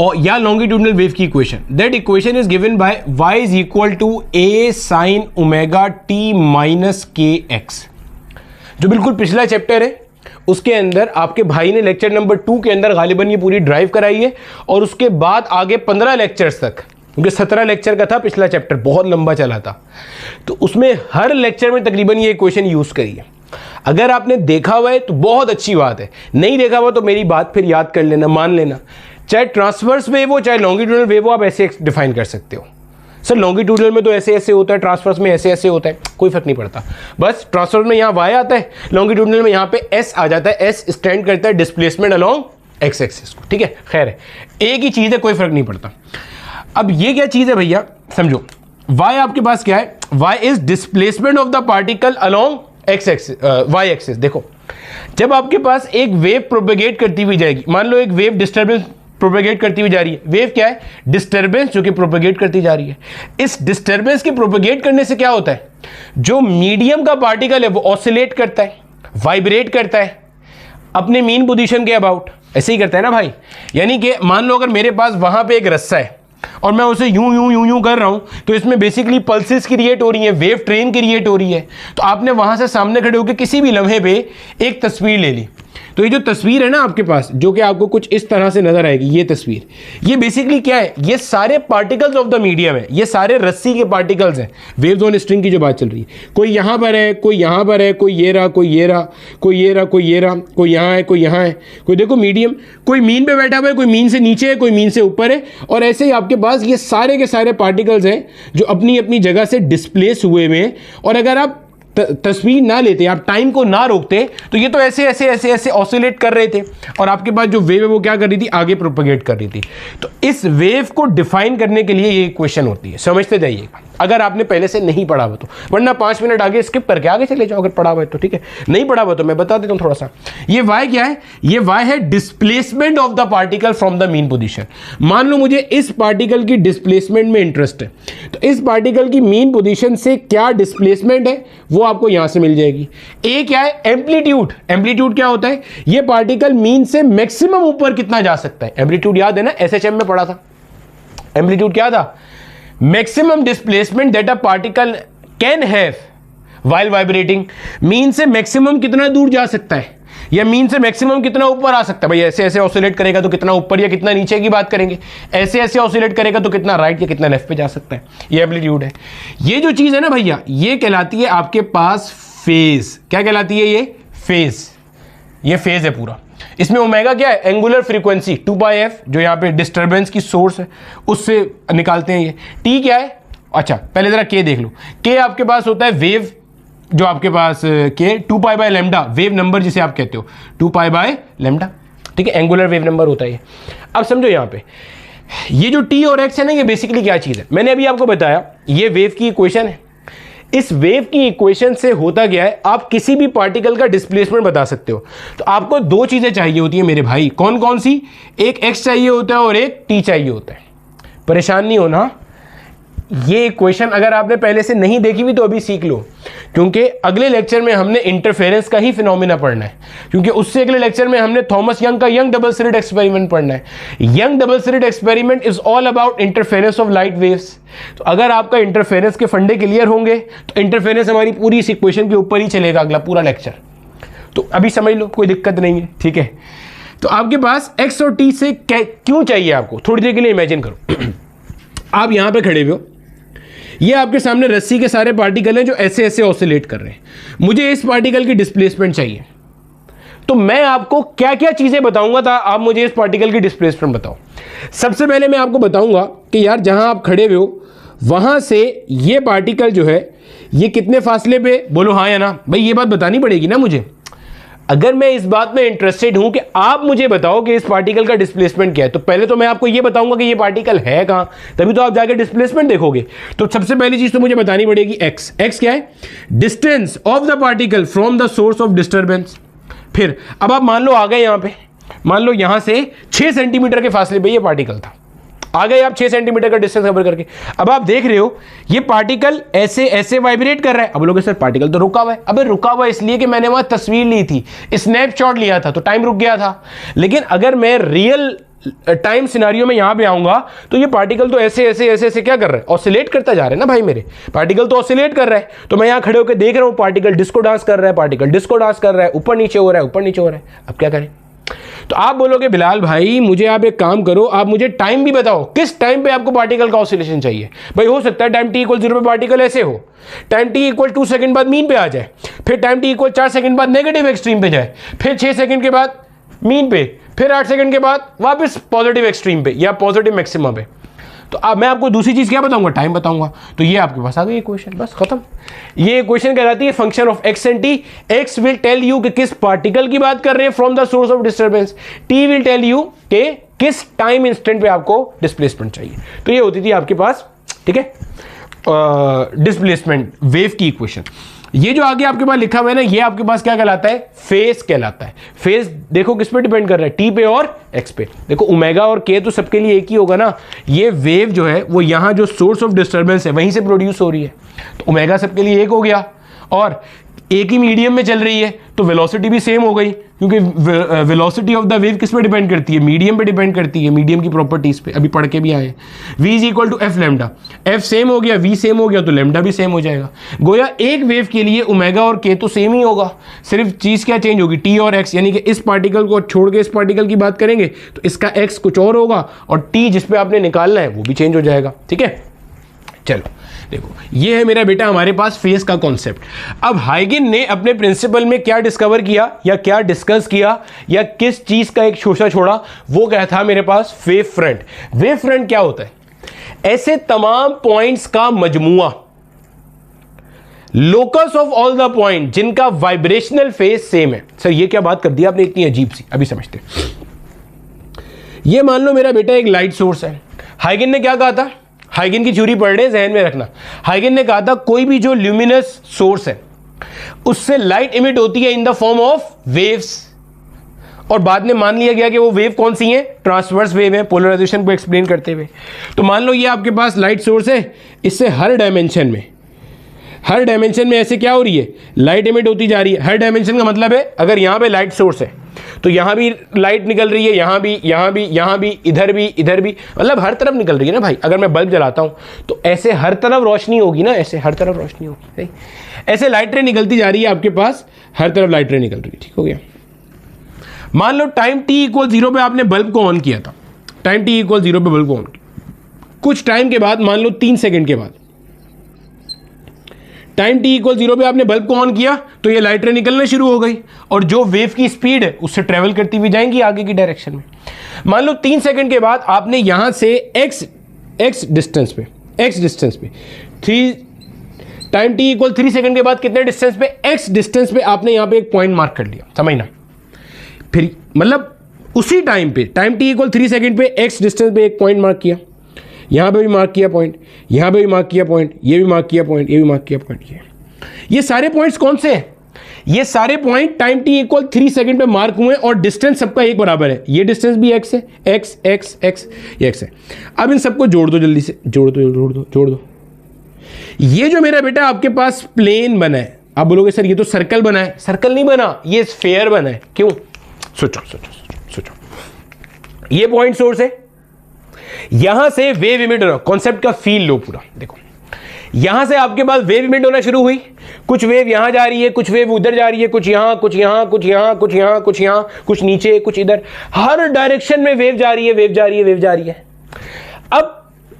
और या लॉन्गिट्यूडनल वेव की equation, that equation is given by y is equal to a sin omega t minus K X. जो बिल्कुल पिछला चैप्टर है उसके अंदर आपके भाई ने लेक्चर नंबर 2 के अंदर गालिबन ये पूरी ड्राइव कराई है, और उसके बाद आगे 15 लेक्चर्स तक, क्योंकि 17 लेक्चर का था पिछला चैप्टर, बहुत लंबा चला था, तो उसमें हर लेक्चर में तकरीबन ये इक्वेशन यूज करी है। अगर आपने देखा हुआ है तो बहुत अच्छी बात है, नहीं देखा हुआ तो मेरी बात फिर याद कर लेना, मान लेना। चाहे ट्रांसवर्स वेव हो चाहे लॉन्गिट्यूडनल वेव हो, आप ऐसे डिफाइन कर सकते हो, सर लॉन्गिट्यूडनल में तो ऐसे ऐसे होता है, ट्रांसवर्स में ऐसे ऐसे होता है, कोई फर्क नहीं पड़ता। बस ट्रांसवर्स में यहाँ y आता है, लॉन्गिट्यूडनल में यहाँ पे s आ जाता है। s स्टैंड करता है डिस्प्लेसमेंट अलोंग x एक्सिस को, ठीक है। खैर है, एक ही चीज़ है, कोई फर्क नहीं पड़ता। अब ये क्या चीज़ है भैया, समझो। y आपके पास क्या है, y is displacement of the particle along x axis, y axis. देखो जब आपके पास एक वेव प्रोपेगेट करती हुई जाएगी, मान लो एक वेव डिस्टर्बेंस प्रोपेगेट करती हुई जा रही है। वेव क्या है, डिस्टर्बेंस जो कि प्रोपेगेट करती जा रही है। इस डिस्टर्बेंस के प्रोपेगेट करने से क्या होता है, जो मीडियम का पार्टिकल है वो ऑसिलेट करता है, वाइब्रेट करता है अपने मीन पोजीशन के अबाउट, ऐसे ही करता है ना भाई। यानी कि मान लो अगर मेरे पास वहां पे एक रस्सा है और मैं उसे यूं यूं यूं यूं कर रहा हूं, तो इसमें बेसिकली पल्सेस क्रिएट हो रही है, वेव ट्रेन क्रिएट हो रही है। तो आपने वहां से सामने खड़े होकर किसी भी लम्हे पे एक तस्वीर ले ली, तो ये जो तस्वीर है ना आपके पास, जो कि आपको कुछ इस तरह से नजर आएगी, ये तस्वीर, ये बेसिकली क्या है, ये सारे पार्टिकल्स ऑफ द मीडियम है, ये सारे रस्सी के पार्टिकल्स हैं। वेव्स ऑन स्ट्रिंग की जो बात चल रही है, कोई यहां पर है, कोई यहां पर है, कोई ये रहा, कोई ये रहा, कोई ये रहा, कोई ये रहा, कोई यहां है, कोई यहां है, कोई देखो मीडियम, कोई मीन पे बैठा हुआ है, कोई मीन से नीचे है, कोई मीन से ऊपर है, और ऐसे ही आपके पास ये सारे के सारे पार्टिकल्स हैं जो अपनी अपनी जगह से डिस्प्लेस हुए हुए हैं। और अगर आप तस्वीर ना लेते, आप टाइम को ना रोकते, तो ये तो ऐसे ऐसे ऐसे ऐसे ऑसिलेट कर रहे थे, और आपके पास जो वेव है वो क्या कर रही थी, आगे प्रोपेगेट कर रही थी। तो इस वेव को डिफाइन करने के लिए ये इक्वेशन होती है, समझते जाइएगा अगर आपने पहले से नहीं पढ़ा हुआ तो, वरना 5 मिनट आगे स्किप करके आगे चले जाओ अगर पढ़ा हुआ है तो, ठीक है। नहीं पढ़ा हुआ तो मैं बता देता हूं थोड़ा सा। ये y क्या है, ये y है displacement of the particle from the mean position. मान लो मुझे इस पार्टिकल की डिस्प्लेसमेंट में इंटरेस्ट है, तो इस पार्टिकल की मीन पोजीशन से क्या डिस्प्लेसमेंट है वो आपको यहां से मिल जाएगी। ए क्या है, एम्पलीट्यूड। एम्पलीट्यूड क्या होता है, ये पार्टिकल मीन से मैक्सिमम ऊपर कितना जा सकता है। एम्पलीट्यूड याद है ना, एसएचएम में पढ़ा था। एम्पलीट्यूड क्या था, maximum displacement that a particle can have while vibrating. Mean से मैक्सिमम कितना दूर जा सकता है, या मीन से मैक्सिमम कितना ऊपर आ सकता है। भाई ऐसे ऐसे ऑसिलेट करेगा तो कितना ऊपर या कितना नीचे की बात करेंगे, ऐसे ऐसे ऑसिलेट करेगा तो कितना राइट या कितना लेफ्ट पे जा सकता है। ये एम्पलीट्यूड है। ये जो चीज है ना भैया, ये कहलाती है आपके पास फेज। क्या कहलाती है ये, फेज। ये फेज है पूरा। इसमें ओमेगा क्या है, एंगुलर फ्रीक्वेंसी 2πf, जो यहाँ पे डिस्टर्बेंस की सोर्स है उससे निकालते हैं ये। टी क्या है, अच्छा पहले जरा के देख लो। के आपके पास होता है वेव, जो आपके पास के 2π/λ, वेव नंबर जिसे आप कहते हो 2π/λ, ठीक है, एंगुलर वेव नंबर होता है ये। अब समझो यहाँ पे ये जो टी और एक्स है ना, ये बेसिकली क्या चीज़ है, मैंने अभी आपको बताया ये वेव की इक्वेशन है। इस वेव की इक्वेशन से होता क्या है, आप किसी भी पार्टिकल का डिस्प्लेसमेंट बता सकते हो। तो आपको दो चीज़ें चाहिए होती है मेरे भाई, कौन कौन सी, एक एक्स चाहिए होता है और एक टी चाहिए होता है। परेशान नहीं होना, ये इक्वेशन अगर आपने पहले से नहीं देखी हुई तो अभी सीख लो, क्योंकि अगले लेक्चर में हमने इंटरफेरेंस का ही फिनोमिना पढ़ना है, क्योंकि उससे अगले लेक्चर में हमने थॉमस यंग का यंग डबल स्लिट एक्सपेरिमेंट पढ़ना है। Young double slit experiment is all about interference of light waves. तो अगर आपका इंटरफेरेंस के फंडे क्लियर होंगे तो इंटरफेरेंस हमारी पूरी इस इक्वेशन के ऊपर ही चलेगा अगला पूरा लेक्चर। तो अभी समझ लो, कोई दिक्कत नहीं है, ठीक है। तो आपके पास एक्स और टी से क्यों चाहिए आपको, थोड़ी देर के लिए इमेजिन करो आप यहां पे खड़े हुए हो, ये आपके सामने रस्सी के सारे पार्टिकल हैं जो ऐसे ऐसे ऑसिलेट कर रहे हैं, मुझे इस पार्टिकल की डिस्प्लेसमेंट चाहिए। तो मैं आपको क्या क्या चीजें बताऊंगा था, आप मुझे इस पार्टिकल की डिस्प्लेसमेंट बताओ। सबसे पहले मैं आपको बताऊंगा कि यार जहां आप खड़े हुए हो वहां से ये पार्टिकल जो है ये कितने फासले पे, बोलो हाँ या ना भाई, ये बात बतानी पड़ेगी ना मुझे। अगर मैं इस बात में इंटरेस्टेड हूं कि आप मुझे बताओ कि इस पार्टिकल का डिस्प्लेसमेंट क्या है, तो पहले तो मैं आपको ये बताऊंगा कि ये पार्टिकल है कहां, तभी तो आप जाकर डिस्प्लेसमेंट देखोगे। तो सबसे पहली चीज तो मुझे बतानी पड़ेगी एक्स। एक्स क्या है, distance of the particle from the source of disturbance. फिर अब आप मान लो आ गए यहां पे, मान लो यहां से 6 सेंटीमीटर के फासले पे ये पार्टिकल था, आ गए आप 6 सेंटीमीटर का डिस्टेंस कवर करके। अब आप देख रहे हो ये पार्टिकल ऐसे ऐसे वाइब्रेट कर रहा है। अब लोग सर पार्टिकल तो रुका हुआ है, अबे रुका हुआ इसलिए कि मैंने वहां तस्वीर ली थी, स्नैपशॉट लिया था तो टाइम रुक गया था। लेकिन अगर मैं रियल टाइम सिनारियो में यहां पे आऊंगा तो ये पार्टिकल तो ऐसे ऐसे ऐसे ऐसे क्या कर रहा है, ऑसिलेट करता जा रहा है ना भाई, मेरे पार्टिकल तो ऑसिलेट कर रहा है। तो मैं यहां खड़े होकर देख रहा हूं पार्टिकल डिस्को डांस कर रहा है, पार्टिकल डिस्को डांस कर रहा है, ऊपर नीचे हो रहा है, ऊपर नीचे हो रहा है। अब क्या करें, तो आप बोलोगे बिलाल भाई मुझे आप एक काम करो, आप मुझे टाइम भी बताओ, किस टाइम पे आपको पार्टिकल का ऑसिलेशन चाहिए। भाई हो सकता है टाइम t इक्वल 0 पे पार्टिकल ऐसे हो, टाइम t इक्वल 2 सेकंड बाद मीन पे आ जाए, फिर टाइम t इक्वल 4 सेकंड बाद नेगेटिव एक्सट्रीम पे जाए, फिर 6 सेकंड के बाद मीन पे, फिर 8 सेकंड के बाद वापस पॉजिटिव एक्सट्रीम पे या पॉजिटिव मैक्सिमा पे। तो अब मैं आपको दूसरी चीज क्या बताऊंगा, टाइम बताऊंगा। तो ये आपके पास आ गई इक्वेशन, बस खत्म। ये इक्वेशन कहलाती है function of X and T. X will tell you कि किस पार्टिकल की बात कर रहे हैं from the source of disturbance, T will tell you कि किस टाइम इंस्टेंट पे आपको डिस्प्लेसमेंट चाहिए। तो ये होती थी आपके पास, ठीक है, डिस्प्लेसमेंट वेव की इक्वेशन। ये जो आगे आपके पास लिखा हुआ है ना, ये आपके पास क्या कहलाता है, फेज कहलाता है। फेज देखो किस पे डिपेंड कर रहा है, टी पे और एक्स पे। देखो ओमेगा और के तो सबके लिए एक ही होगा ना, ये वेव जो है वो यहाँ जो सोर्स ऑफ डिस्टर्बेंस है वहीं से प्रोड्यूस हो रही है, तो ओमेगा सबके लिए एक हो गया, और एक ही मीडियम में चल रही है तो वेलोसिटी भी सेम हो गई, क्योंकि वेलोसिटी ऑफ द वेव किस पे डिपेंड करती है, मीडियम पे डिपेंड करती है, मीडियम की प्रॉपर्टीज पे अभी पढ़ के भी आए। v is equal to F lambda, F same हो गया, v सेम हो गया तो लेमडा भी सेम हो जाएगा। गोया एक वेव के लिए ओमेगा और k तो सेम ही होगा, सिर्फ चीज क्या चेंज होगी, t और x, यानी कि इस पार्टिकल को छोड़ के इस पार्टिकल की बात करेंगे तो इसका x कुछ और होगा, और t जिस पे आपने निकालना है वो भी चेंज हो जाएगा, ठीक है। चलो देखो ये है मेरा बेटा हमारे पास फेज का कॉन्सेप्ट। अब हाइगन ने अपने प्रिंसिपल में क्या डिस्कवर किया या क्या डिस्कस किया या किस चीज का एक शोषा छोड़ा, वो क्या था मेरे पास, वेव फ्रंट। वेव फ्रंट क्या होता है, ऐसे तमाम पॉइंट्स का मजमुआ, locus of all the point जिनका वाइब्रेशनल फेज सेम है। सर ये क्या बात कर दी आपने इतनी अजीब सी, अभी समझते। ये मान लो मेरा बेटा एक लाइट सोर्स है। हाइगन ने क्या कहा था, हाइगन की थ्योरी पढ़ रहे हैं, ज़हन में रखना। हाइगन ने कहा था कोई भी जो ल्यूमिनस सोर्स है उससे लाइट इमिट होती है इन द फॉर्म ऑफ वेव्स, और बाद में मान लिया गया कि वो वेव कौन सी है, ट्रांसवर्स वेव है, पोलराइजेशन को एक्सप्लेन करते हुए। तो मान लो ये आपके पास लाइट सोर्स है, इससे हर डायमेंशन में ऐसे क्या हो रही है, लाइट इमिट होती जा रही है। हर डायमेंशन का मतलब है अगर यहाँ पे लाइट सोर्स है तो यहाँ भी लाइट निकल रही है, यहाँ भी, यहाँ भी, यहाँ भी, इधर भी, इधर भी, मतलब हर तरफ निकल रही है ना भाई। अगर मैं बल्ब जलाता हूँ तो ऐसे हर तरफ रोशनी होगी ना, ऐसे हर तरफ रोशनी होगी, ऐसे लाइट रे निकलती जा रही है आपके पास, हर तरफ लाइट रे निकल रही है, ठीक हो गया। मान लो टाइम t इक्वल 0 पे आपने बल्ब को ऑन किया था, टाइम t इक्वल 0 पे बल्ब को ऑन किया, कुछ टाइम के बाद, मान लो 3 सेकंड के बाद, टाइम t इक्वल 0 पे आपने बल्ब को ऑन किया तो ये लाइट रे निकलना शुरू हो गई, और जो वेव की स्पीड है उससे ट्रेवल करती हुई जाएंगी आगे की डायरेक्शन में। मान लो 3 सेकंड के बाद आपने यहां से x डिस्टेंस पे 3 टाइम t इक्वल 3 सेकंड के बाद कितने डिस्टेंस पे, x डिस्टेंस पे आपने यहां पे एक पॉइंट मार्क कर लिया, समझना। फिर मतलब उसी टाइम पे, टाइम t इक्वल 3 सेकेंड पे x डिस्टेंस पे एक पॉइंट मार्क किया, यहां पे भी मार्क किया पॉइंट, यहां पे भी मार्क किया पॉइंट, ये भी मार्क किया पॉइंट, ये भी मार्क किया पॉइंट। ये सारे पॉइंट्स कौन से हैं? ये सारे point time t equal 3 second पे मार्क हुए और डिस्टेंस सबका एक बराबर है। ये डिस्टेंस भी x है, x x x ये x है। अब इन सबको जोड़ दो, जल्दी से जोड़ दो जोड़ दो जोड़ दो। ये जो मेरा बेटा आपके पास प्लेन बना है, आप बोलोगे सर ये तो सर्कल बना है। सर्कल नहीं बना, ये स्फेयर बना है। क्यों? सोचो सोचो सोचो सोचो। ये पॉइंट सोर्स है, यहां से वेव इमिट हो रहा, कॉन्सेप्ट का फील लो पूरा। देखो यहां से आपके पास वेव इमिट होना शुरू हुई, कुछ वेव यहां जा रही है, कुछ वेव उधर जा रही है, कुछ यहां कुछ यहां कुछ यहां कुछ यहां कुछ यहां कुछ नीचे कुछ इधर, हर डायरेक्शन में वेव जा रही है, वेव जा रही है, वेव जा रही है। अब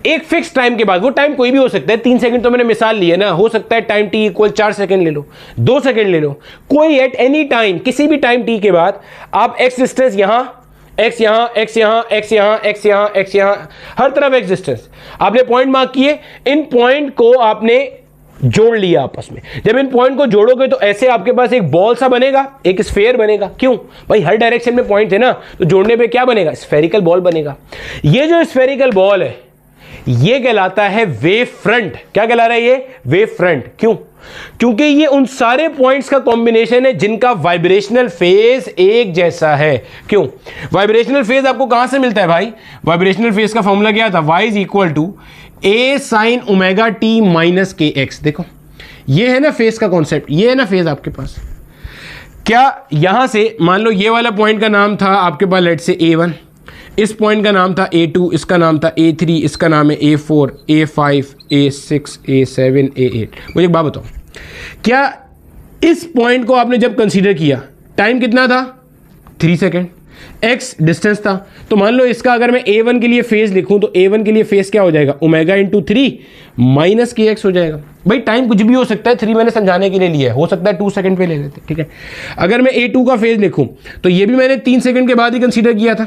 एक फिक्स टाइम के बाद, वो टाइम कोई भी हो सकता है, 3 सेकंड तो मैंने मिसाल ली है ना, हो सकता है टाइम t इक्वल 4 सेकंड ले लो, 2 सेकंड ले लो, कोई एट एनी टाइम, किसी भी टाइम t के बाद आप x डिस्टेंस यहां, x यहां, x यहां, x यहां, x यहां, x यहां, हर तरफ x डिस्टेंस आपने पॉइंट मार्क किए, इन पॉइंट को आपने जोड़ लिया आपस में। जब इन पॉइंट को जोड़ोगे तो ऐसे आपके पास एक बॉल सा बनेगा, एक स्फेयर बनेगा। क्यों भाई? हर डायरेक्शन में पॉइंट है ना, तो जोड़ने पे क्या बनेगा? स्फेरिकल बॉल बनेगा। ये जो स्फेरिकल बॉल है ये कहलाता है वेव फ्रंट। क्या कहला रहा है ये? Wave front. क्यों? क्योंकि ये उन सारे पॉइंट्स का कॉम्बिनेशन है जिनका वाइब्रेशनल फेज एक जैसा है। क्यों? वाइब्रेशनल फेज आपको कहां से मिलता है भाई? वाइब्रेशनल फेज का फॉर्मूला क्या था? y is equal to a sin omega t minus K X. देखो ये है ना फेज का कॉन्सेप्ट, ये है ना फेज आपके पास। क्या यहां से मान लो ये वाला पॉइंट का नाम था आपके पास लेट से a1, इस पॉइंट का नाम था a2, इसका नाम था a3, इसका नाम है a4, a5, a6, a7, a8। मुझे एक बात बताओ, क्या इस पॉइंट को आपने जब कंसीडर किया टाइम कितना था? 3 सेकेंड, x डिस्टेंस था। तो मान लो इसका अगर मैं a1 के लिए फेज लिखूं तो a1 के लिए फेज क्या हो जाएगा? Omega into 3 minus K x हो जाएगा। भाई टाइम कुछ भी हो सकता है, 3 मैंने समझाने के लिए लिया है, हो सकता है 2 सेकंड पे ले लेते, ठीक है। अगर मैं a2 का फेज लिखूं तो ये भी मैंने 3 सेकंड के बाद ही कंसीडर किया था।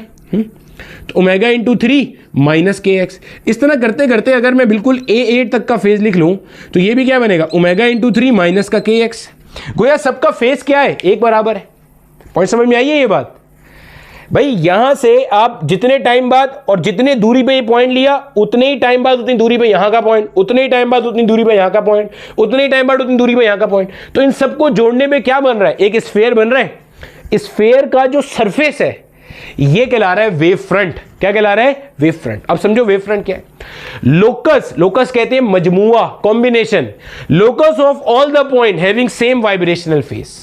तो omega into 3 minus K x. इस तरह करते करते अगर मैं बिल्कुल a8 तक का फेज लिख लूं तो ये भी क्या बनेगा? ओमेगा इंटू 3 माइनस का के एक्स। गोया सबका फेज क्या है? एक बराबर है। पॉइंट समझ में आई है ये बात? भाई यहां से आप जितने टाइम बाद और जितने दूरी पे ये पॉइंट लिया, उतने ही टाइम बाद उतनी दूरी पे यहां का पॉइंट, उतने ही टाइम बाद उतनी दूरी पे यहां का पॉइंट, उतने ही टाइम बाद उतनी दूरी पे यहां का पॉइंट। तो इन सबको जोड़ने में क्या बन रहा है? एक स्फेयर बन रहा है। स्फेयर का जो सरफेस है ये कहला रहा है वेव फ्रंट। क्या कहला रहा है? Wave front. अब समझो वेव फ्रंट क्या है। लोकस, लोकस कहते हैं मजमुआ, combination. Locus of all the point having same vibrational phase.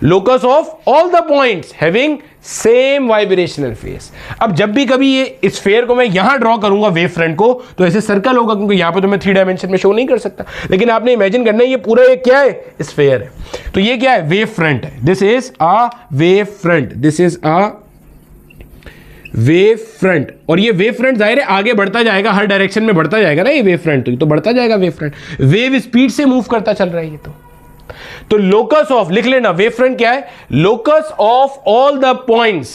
Locus of all the points having same vibrational phase. अब जब भी कभी ये स्फेयर को मैं यहां ड्रॉ करूंगा वेव फ्रंट को, तो ऐसे सर्कल होगा, क्योंकि यहां पे तो मैं 3 डायमेंशन में शो नहीं कर सकता। लेकिन आपने इमेजिन करना है ये पूरा एक क्या है? स्फेयर है। तो ये क्या है? वेव फ्रंट है। This is a wave front, this is a wave front. और ये वेव फ्रंट जाहिर है आगे बढ़ता जाएगा, हर डायरेक्शन में बढ़ता जाएगा ना ये वेव फ्रंट, तो बढ़ता जाएगा वेव फ्रंट। वेव स्पीड से मूव करता चल रहा है ये। तो लोकस ऑफ, लिख लेना, वेव फ्रंट क्या है? Locus of all the points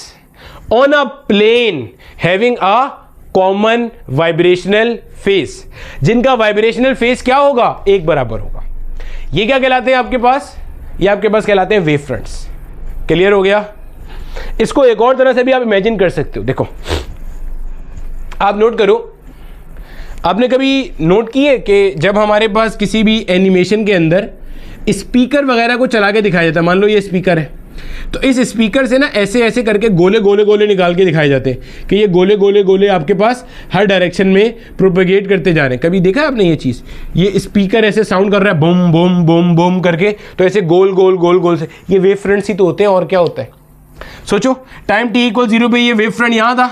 on a plane having a common vibrational phase, जिनका वाइब्रेशनल फेस क्या होगा? एक बराबर होगा। ये क्या कहलाते हैं आपके पास? ये आपके पास कहलाते हैं वेव फ्रंट्स। क्लियर हो गया? इसको एक और तरह से भी आप इमेजिन कर सकते हो। देखो आप नोट करो, आपने कभी नोट किए कि जब हमारे पास किसी भी एनिमेशन के अंदर स्पीकर वगैरह को चला के दिखाया जाता है, मान लो ये स्पीकर है, तो इस स्पीकर से ना ऐसे ऐसे करके गोले गोले गोले निकाल के दिखाए जाते हैं कि ये गोले गोले गोले आपके पास हर डायरेक्शन में प्रोपेगेट करते जा रहे हैं। कभी देखा है आपने ये चीज़? ये स्पीकर ऐसे साउंड कर रहा है बूम बूम बूम बूम करके, तो ऐसे गोल गोल गोल गोल से, ये वेव फ्रंट्स ही तो होते हैं। और क्या होता है? सोचो टाइम t इक्वल 0 पे ये वेव फ्रंट यहां था,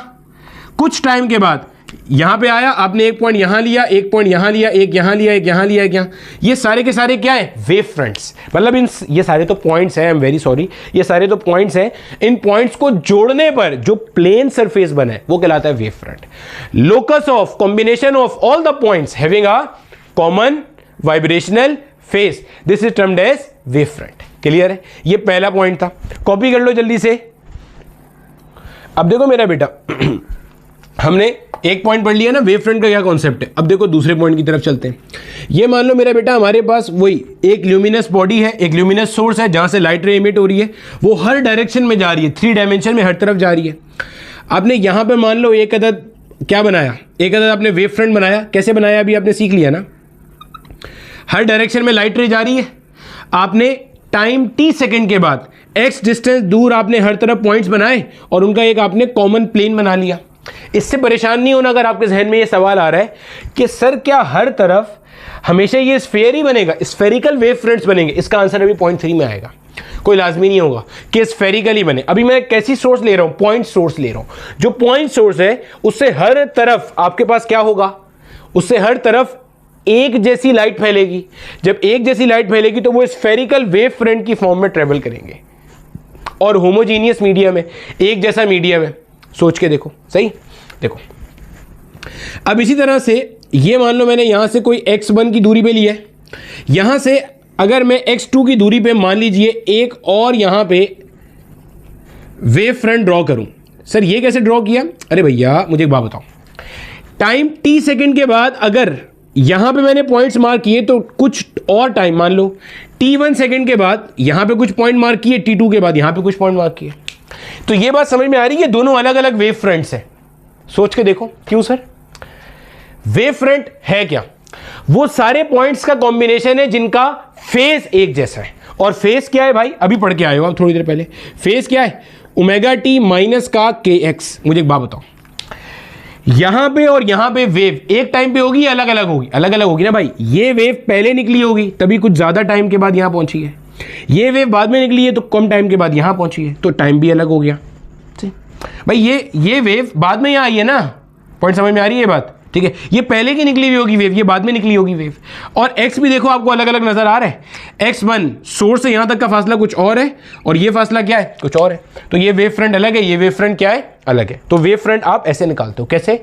कुछ टाइम के बाद यहां पे आया, आपने एक पॉइंट यहां लिया, एक पॉइंट यहां लिया, एक यहां लिया, एक यहां लिया, एक यहां, ये सारे के सारे क्या है? Wave fronts. मतलब इन ये सारे तो पॉइंट्स हैं, आई एम वेरी सॉरी, ये सारे तो पॉइंट्स हैं। इन पॉइंट्स को जोड़ने पर जो प्लेन सरफेस बना है वो कहलाता है wave front. Locus of combination of all the points having a common vibrational phase, this is termed as wave front. Clear है? ये पहला पॉइंट था, कॉपी कर लो जल्दी से। अब देखो मेरा बेटा, हमने एक पॉइंट पढ़ लिया ना वेव फ्रंट का क्या कॉन्सेप्ट है। अब देखो दूसरे पॉइंट की तरफ चलते हैं। ये मान लो मेरा बेटा हमारे पास वही एक ल्यूमिनस बॉडी है, एक ल्यूमिनस सोर्स है जहां से लाइट रे इमिट हो रही है, वो हर डायरेक्शन में जा रही है, 3 डायमेंशन में हर तरफ जा रही है। आपने यहां पे मान लो एक अदद क्या बनाया, एक अदद आपने वेव फ्रंट बनाया। कैसे बनाया अभी आपने सीख लिया ना। हर डायरेक्शन में लाइट रे जा रही है। आपने टाइम t सेकंड के बाद x डिस्टेंस दूर आपने हर तरफ पॉइंट्स बनाए और उनका एक आपने कॉमन प्लेन बना लिया। इससे परेशान नहीं होना अगर आपके जहन में ये सवाल आ रहा है कि सर क्या हर तरफ हमेशा ये स्फेयर ही बनेगा, स्फेरिकल वेव फ्रंट्स बनेंगे। इसका आंसर अभी पॉइंट 3 में आएगा। कोई लाजमी नहीं होगा कि स्फेरिकल ही बने। अभी मैं कैसी सोर्स ले रहा हूं, पॉइंट सोर्स ले रहा हूं। जो पॉइंट सोर्स है उससे हर तरफ आपके पास क्या होगा, उससे हर तरफ एक जैसी लाइट फैलेगी। जब एक जैसी लाइट फैलेगी तो वो स्फेरिकल वेव फ्रंट की फॉर्म में ट्रेवल करेंगे और होमोजीनियस मीडियम है, एक जैसा मीडियम है। सोच के देखो, सही देखो। अब इसी तरह से ये मान लो मैंने यहां से कोई x1 की दूरी पे लिया है। यहां से अगर मैं x2 की दूरी पे मान लीजिए एक और यहां पे वेव फ्रंट ड्रॉ करूं। सर ये कैसे ड्रॉ किया? अरे भैया मुझे एक बात बताओ, टाइम t सेकंड के बाद अगर यहां पे मैंने पॉइंट्स मार्क किए तो कुछ और टाइम मान लो t1 सेकंड के बाद यहां पे कुछ पॉइंट मार्क किए, t2 के बाद यहां पे कुछ पॉइंट मार्क किए। तो ये बात समझ में आ रही है, दोनों अलग अलग वेव फ्रंट्स हैं। सोच के देखो क्यों सर? वेव फ्रंट है क्या? वो सारे पॉइंट्स का कॉम्बिनेशन है जिनका फेज एक जैसा है। और फेज क्या है भाई? अभी पढ़ के आए हो आप थोड़ी देर पहले। फेज क्या है? ओमेगा टी माइनस का के एक्स। मुझे एक बात बताओ, यहां पे और यहां पे वेव एक टाइम पे होगी या अलग अलग होगी? अलग अलग होगी ना भाई। ये वेव पहले निकली होगी तभी कुछ ज्यादा टाइम के बाद यहां पहुंची है, ये वेव बाद में निकली है तो कम टाइम के बाद यहां पहुंची है, तो टाइम भी अलग हो गया भाई। ये वेव बाद में यहां आई है ना। पॉइंट समझ में आ रही है ये बात? ठीक है, ये पहले की निकली हुई होगी वेव, ये बाद में निकली होगी वेव। और x भी देखो आपको अलग अलग नजर आ रहा है। x1 सोर्स से यहां तक का फासला कुछ और है और ये फासला क्या है? कुछ और है। तो ये वेव फ्रंट अलग है, ये वेव फ्रंट क्या है? अलग है। तो वेव फ्रंट आप ऐसे निकालते हो। कैसे?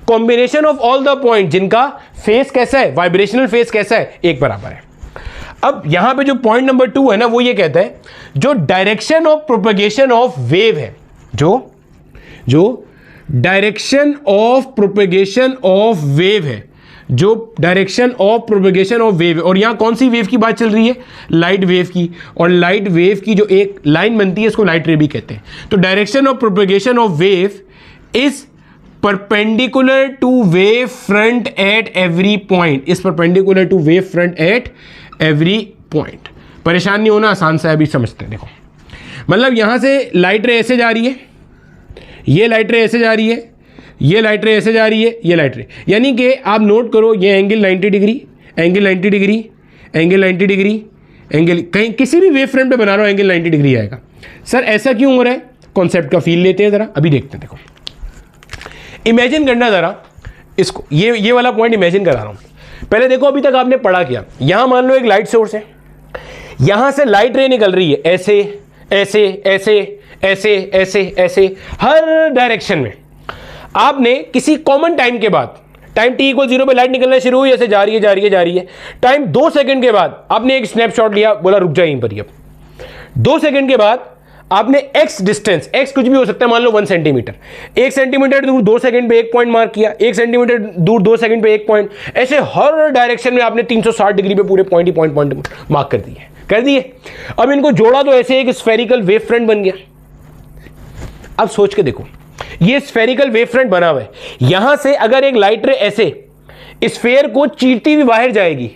Combination of all the point जिनका फेस कैसा है, वाइब्रेशनल फेस कैसा है, एक बराबर है। अब यहां पे जो पॉइंट नंबर 2 है ना, वो ये कहता है जो direction of propagation of wave है, जो direction of propagation of wave है, जो direction of propagation of wave है। और यहां कौन सी वेव की बात चल रही है? लाइट वेव की। और लाइट वेव की जो एक लाइन बनती है इसको लाइट रे भी कहते हैं। तो direction of propagation of wave is perpendicular to wave front at every point, is perpendicular to wave front at every point. परेशान नहीं होना, आसान सा अभी समझते हैं। देखो मतलब यहां से लाइट रे ऐसे जा रही है, ये लाइट रे ऐसे जा रही है, ये लाइट रे ऐसे जा रही है, ये लाइट रे, यानी कि आप नोट करो ये angle 90 degree, angle 90 degree, angle 90 degree, angle कहीं किसी भी वेव फ्रंट पे बना रहा हो एंगल 90 डिग्री आएगा। सर ऐसा क्यों हो रहा है? कॉन्सेप्ट का फील लेते हैं जरा, अभी देखते हैं। देखो इमेजिन करना जरा इसको, ये वाला पॉइंट इमेजिन करा रहा हूं। पहले देखो अभी तक आपने पढ़ा क्या? यहां मान लो एक लाइट सोर्स है, यहां से लाइट रे निकल रही है ऐसे ऐसे ऐसे ऐसे ऐसे ऐसे हर डायरेक्शन में। आपने किसी कॉमन टाइम के बाद, टाइम t = 0 पे लाइट निकलना शुरू हुई, ऐसे जा रही है जा रही है जा रही है। टाइम 2 सेकंड के बाद आपने एक स्नैपशॉट लिया, बोला रुक जाए यहीं पर ही। अब 2 सेकंड के बाद आपने x डिस्टेंस, x कुछ भी हो सकता है, मान लो 1 सेंटीमीटर, 1 सेंटीमीटर दूर 2 सेकंड पे एक पॉइंट मार्क किया, 1 सेंटीमीटर दूर 2 सेकंड पे एक पॉइंट, ऐसे हर डायरेक्शन में आपने 360 डिग्री पे पूरे पॉइंट ही पॉइंट मार्क कर दिए। अब इनको जोड़ा तो ऐसे एक स्फेरिकल वेव फ्रंट बन गया। अब सोच के देखो, ये स्फेरिकल वेव फ्रंट बना हुआ है, यहां से अगर एक लाइट रे ऐसे स्फेयर को चीरती हुई बाहर जाएगी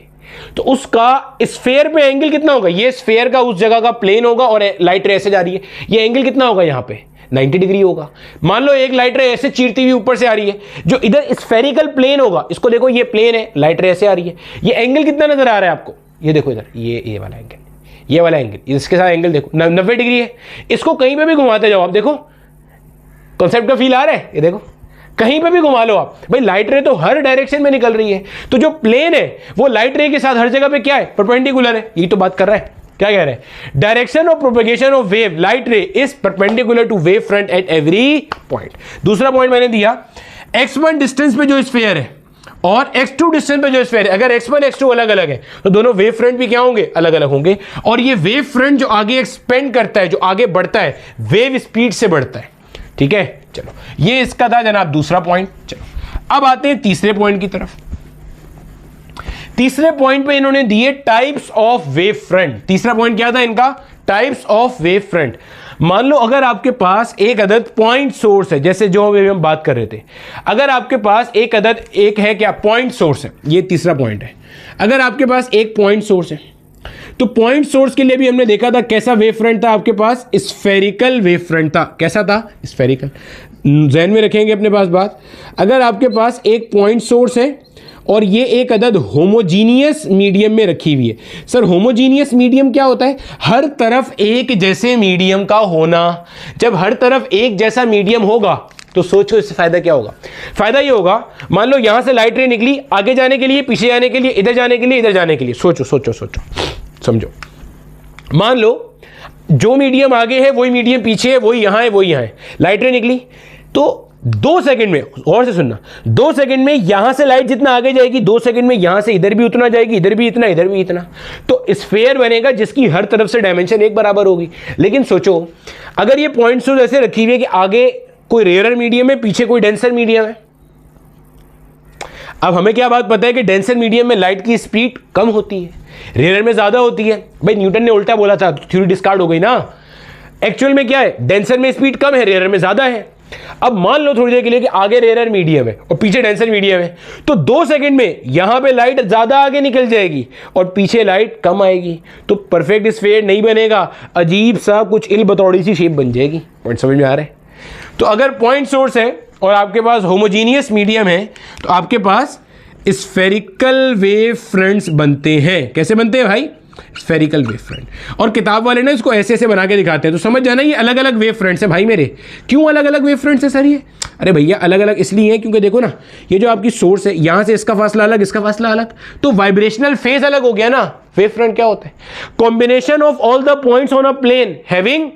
तो उसका स्फेयर पे एंगल कितना होगा? ये स्फेयर का उस जगह का प्लेन होगा और लाइट रे ऐसे जा रही है, ये एंगल कितना होगा? यहां पे 90 डिग्री होगा। मान लो एक लाइट रे ऐसे चीरती हुई ऊपर से आ रही है, जो इधर स्फेरिकल प्लेन होगा, इसको देखो ये प्लेन है, लाइट रे ऐसे आ रही है, ये एंगल कितना नजर आ रहा है आपको? ये देखो इधर, ये वाला एंगल, ये वाला एंगल, इसके साथ एंगल देखो 90 डिग्री है। इसको कहीं पे भी घुमाते जाओ आप, देखो कॉन्सेप्ट का फील आ रहा है? ये देखो कहीं पे भी घुमा लो आप भाई, लाइट रे तो हर डायरेक्शन में निकल रही है, तो जो प्लेन है वो लाइट रे के साथ हर जगह पे क्या है? परपेंडिकुलर है। यही तो बात कर रहा है। क्या कह रहे हैं? Direction of propagation of wave light ray is perpendicular to wave front at every point. दूसरा पॉइंट मैंने दिया, x1 डिस्टेंस पे जो स्फीयर है और x2 डिस्टेंस पे जो स्फीयर है, अगर x1 x2 अलग अलग है तो दोनों वेव फ्रंट भी क्या होंगे? अलग अलग होंगे। और ये वेव फ्रंट जो आगे एक्सपेंड करता है, जो आगे बढ़ता है, वेव स्पीड से बढ़ता है। ठीक है, चलो ये इसका था जनाब दूसरा पॉइंट। चलो अब आते हैं तीसरे पॉइंट की तरफ। तीसरे पॉइंट पे इन्होंने दिए टाइप्स ऑफ वेव फ्रंट। तीसरा पॉइंट क्या था इनका? Types of wave front. मान लो अगर आपके पास एक अदद पॉइंट सोर्स है, जैसे जो अभी हम बात कर रहे थे, अगर आपके पास एक अदद एक है क्या, पॉइंट सोर्स है, ये तीसरा पॉइंट है। अगर आपके पास एक पॉइंट सोर्स है तो पॉइंट सोर्स के लिए भी हमने देखा था कैसा वेव फ्रंट था आपके पास, स्फेरिकल वेव फ्रंट था। कैसा था? स्फेरिकल। ज़हन में रखेंगे अपने पास बात। अगर आपके पास एक पॉइंट सोर्स है और ये एक अदद होमोजीनियस मीडियम में रखी हुई है। सर होमोजीनियस मीडियम क्या होता है? हर तरफ एक जैसे मीडियम का होना। जब हर तरफ एक जैसा मीडियम होगा तो सोचो इससे फायदा क्या होगा। फायदा ये होगा, मान लो यहां से लाइट रे निकली, आगे जाने के लिए, पीछे जाने के लिए, इधर जाने के लिए, इधर जाने के लिए। सोचो सोचो सोचो, समझो। मान लो जो मीडियम आगे है वही मीडियम पीछे है, वही यहां है, वही यहां है। लाइट रे निकली तो 2 सेकंड में, और से सुनना, 2 सेकंड में यहां से लाइट जितना आगे जाएगी, 2 सेकंड में यहां से इधर भी उतना जाएगी, इधर भी इतना, इधर भी इतना। तो स्फेयर बनेगा जिसकी हर तरफ से डायमेंशन एक बराबर होगी। लेकिन सोचो अगर ये पॉइंट सोर्स ऐसे रखी हुई है कि आगे कोई रेयरर मीडियम है, पीछे कोई डेंसर मीडियम है। अब हमें क्या बात पता है कि डेंसर मीडियम में लाइट की स्पीड कम होती है, रेयरर में ज्यादा होती है। भाई न्यूटन ने उल्टा बोला था, थ्योरी डिस्कार्ड हो गई ना। एक्चुअल में क्या है, डेंसर में स्पीड कम है, रेयरर में ज्यादा है। अब मान लो थोड़ी देर के लिए कि आगे रेयरर मीडियम है और पीछे डेंसर मीडियम है, तो 2 सेकंड में यहां पे लाइट ज्यादा आगे निकल जाएगी और पीछे लाइट कम आएगी। तो परफेक्ट स्फेयर नहीं बनेगा, अजीब सा कुछ इल बतौड़ी सी शेप बन जाएगी। पॉइंट समझ में आ रहा है? तो अगर पॉइंट सोर्स है और आपके पास होमोजीनियस मीडियम है तो आपके पास स्फेरिकल वेव फ्रंट्स बनते हैं। कैसे बनते हैं भाई? Spherical wave front. और किताब वाले ना इसको ऐसे ऐसे बना के दिखाते हैं, तो समझ जाना ये अलग अलग वेव फ्रंट्स हैं भाई मेरे। क्यों अलग अलग वेव फ्रंट्स है सर ये? अरे भैया अलग अलग इसलिए है क्योंकि देखो ना, ये जो आपकी सोर्स है यहां से इसका फासला अलग, इसका फासला अलग, तो वाइब्रेशनल फेज अलग हो गया ना। वेव फ्रंट क्या होता है? Combination of all the points on a plane having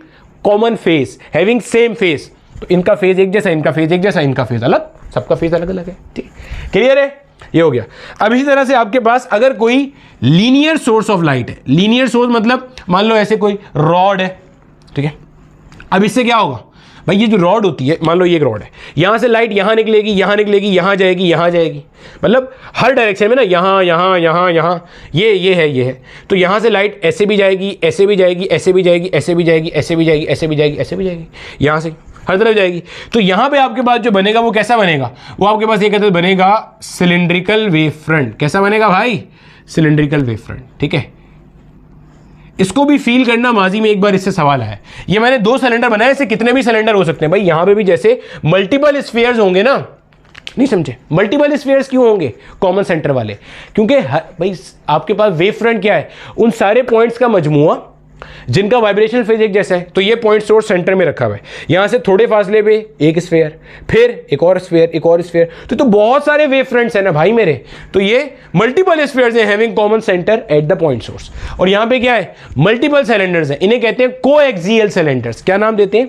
common phase, having same phase. तो इनका फेज एक जैसा, इनका फेज एक जैसा, इनका फेज अलग, सबका फेज अलग अलग है। ठीक, क्लियर है? ये हो गया। अब इसी तरह से आपके पास अगर कोई लीनियर सोर्स ऑफ लाइट है, लीनियर सोर्स मतलब मान लो ऐसे कोई रॉड है, ठीक है। अब इससे क्या होगा भाई, ये जो रॉड होती है, मान लो ये एक रॉड है, यहां से लाइट यहां निकलेगी, यहां निकलेगी, यहां जाएगी, यहां जाएगी, मतलब हर डायरेक्शन में ना, यहां यहां यहां यहां, ये है। तो यहां से लाइट ऐसे भी जाएगी, ऐसे भी जाएगी, ऐसे भी जाएगी, ऐसे भी जाएगी, ऐसे भी जाएगी, ऐसे भी जाएगी, ऐसे भी जाएगी, यहां से हर तरफ जाएगी। तो यहां पे आपके पास जो बनेगा वो कैसा बनेगा? वो आपके पास एक अदद बनेगा सिलिंड्रिकल वेव फ्रंट। कैसा बनेगा भाई? Cylindrical wave front. ठीक है, इसको भी फील करना, माजी में एक बार इससे सवाल आया। ये मैंने 2 सिलेंडर बनाए, ऐसे कितने भी सिलेंडर हो सकते हैं भाई। यहां पे भी जैसे मल्टीपल स्फीयर्स होंगे ना, नहीं समझे? मल्टीपल स्फीयर्स क्यों होंगे? कॉमन सेंटर वाले, क्योंकि भाई आपके पास वेव फ्रंट क्या है? उन सारे पॉइंट्स का मजमुआ जिनका वाइब्रेशन फेज एक जैसा है। तो ये पॉइंट सोर्स सेंटर में रखा हुआ है, यहां से थोड़े फासले पे एक स्फीयर, फिर एक और स्फीयर, एक और स्फीयर। तो बहुत सारे वेव फ्रंट्स हैं ना भाई मेरे। तो ये मल्टीपल स्फीयर्स हैं having common centre at the point source. और यहां पे क्या है? मल्टीपल सिलेंडर्स हैं, इन्हें कहते हैं कोएक्सियल सिलेंडर्स। क्या नाम देते हैं?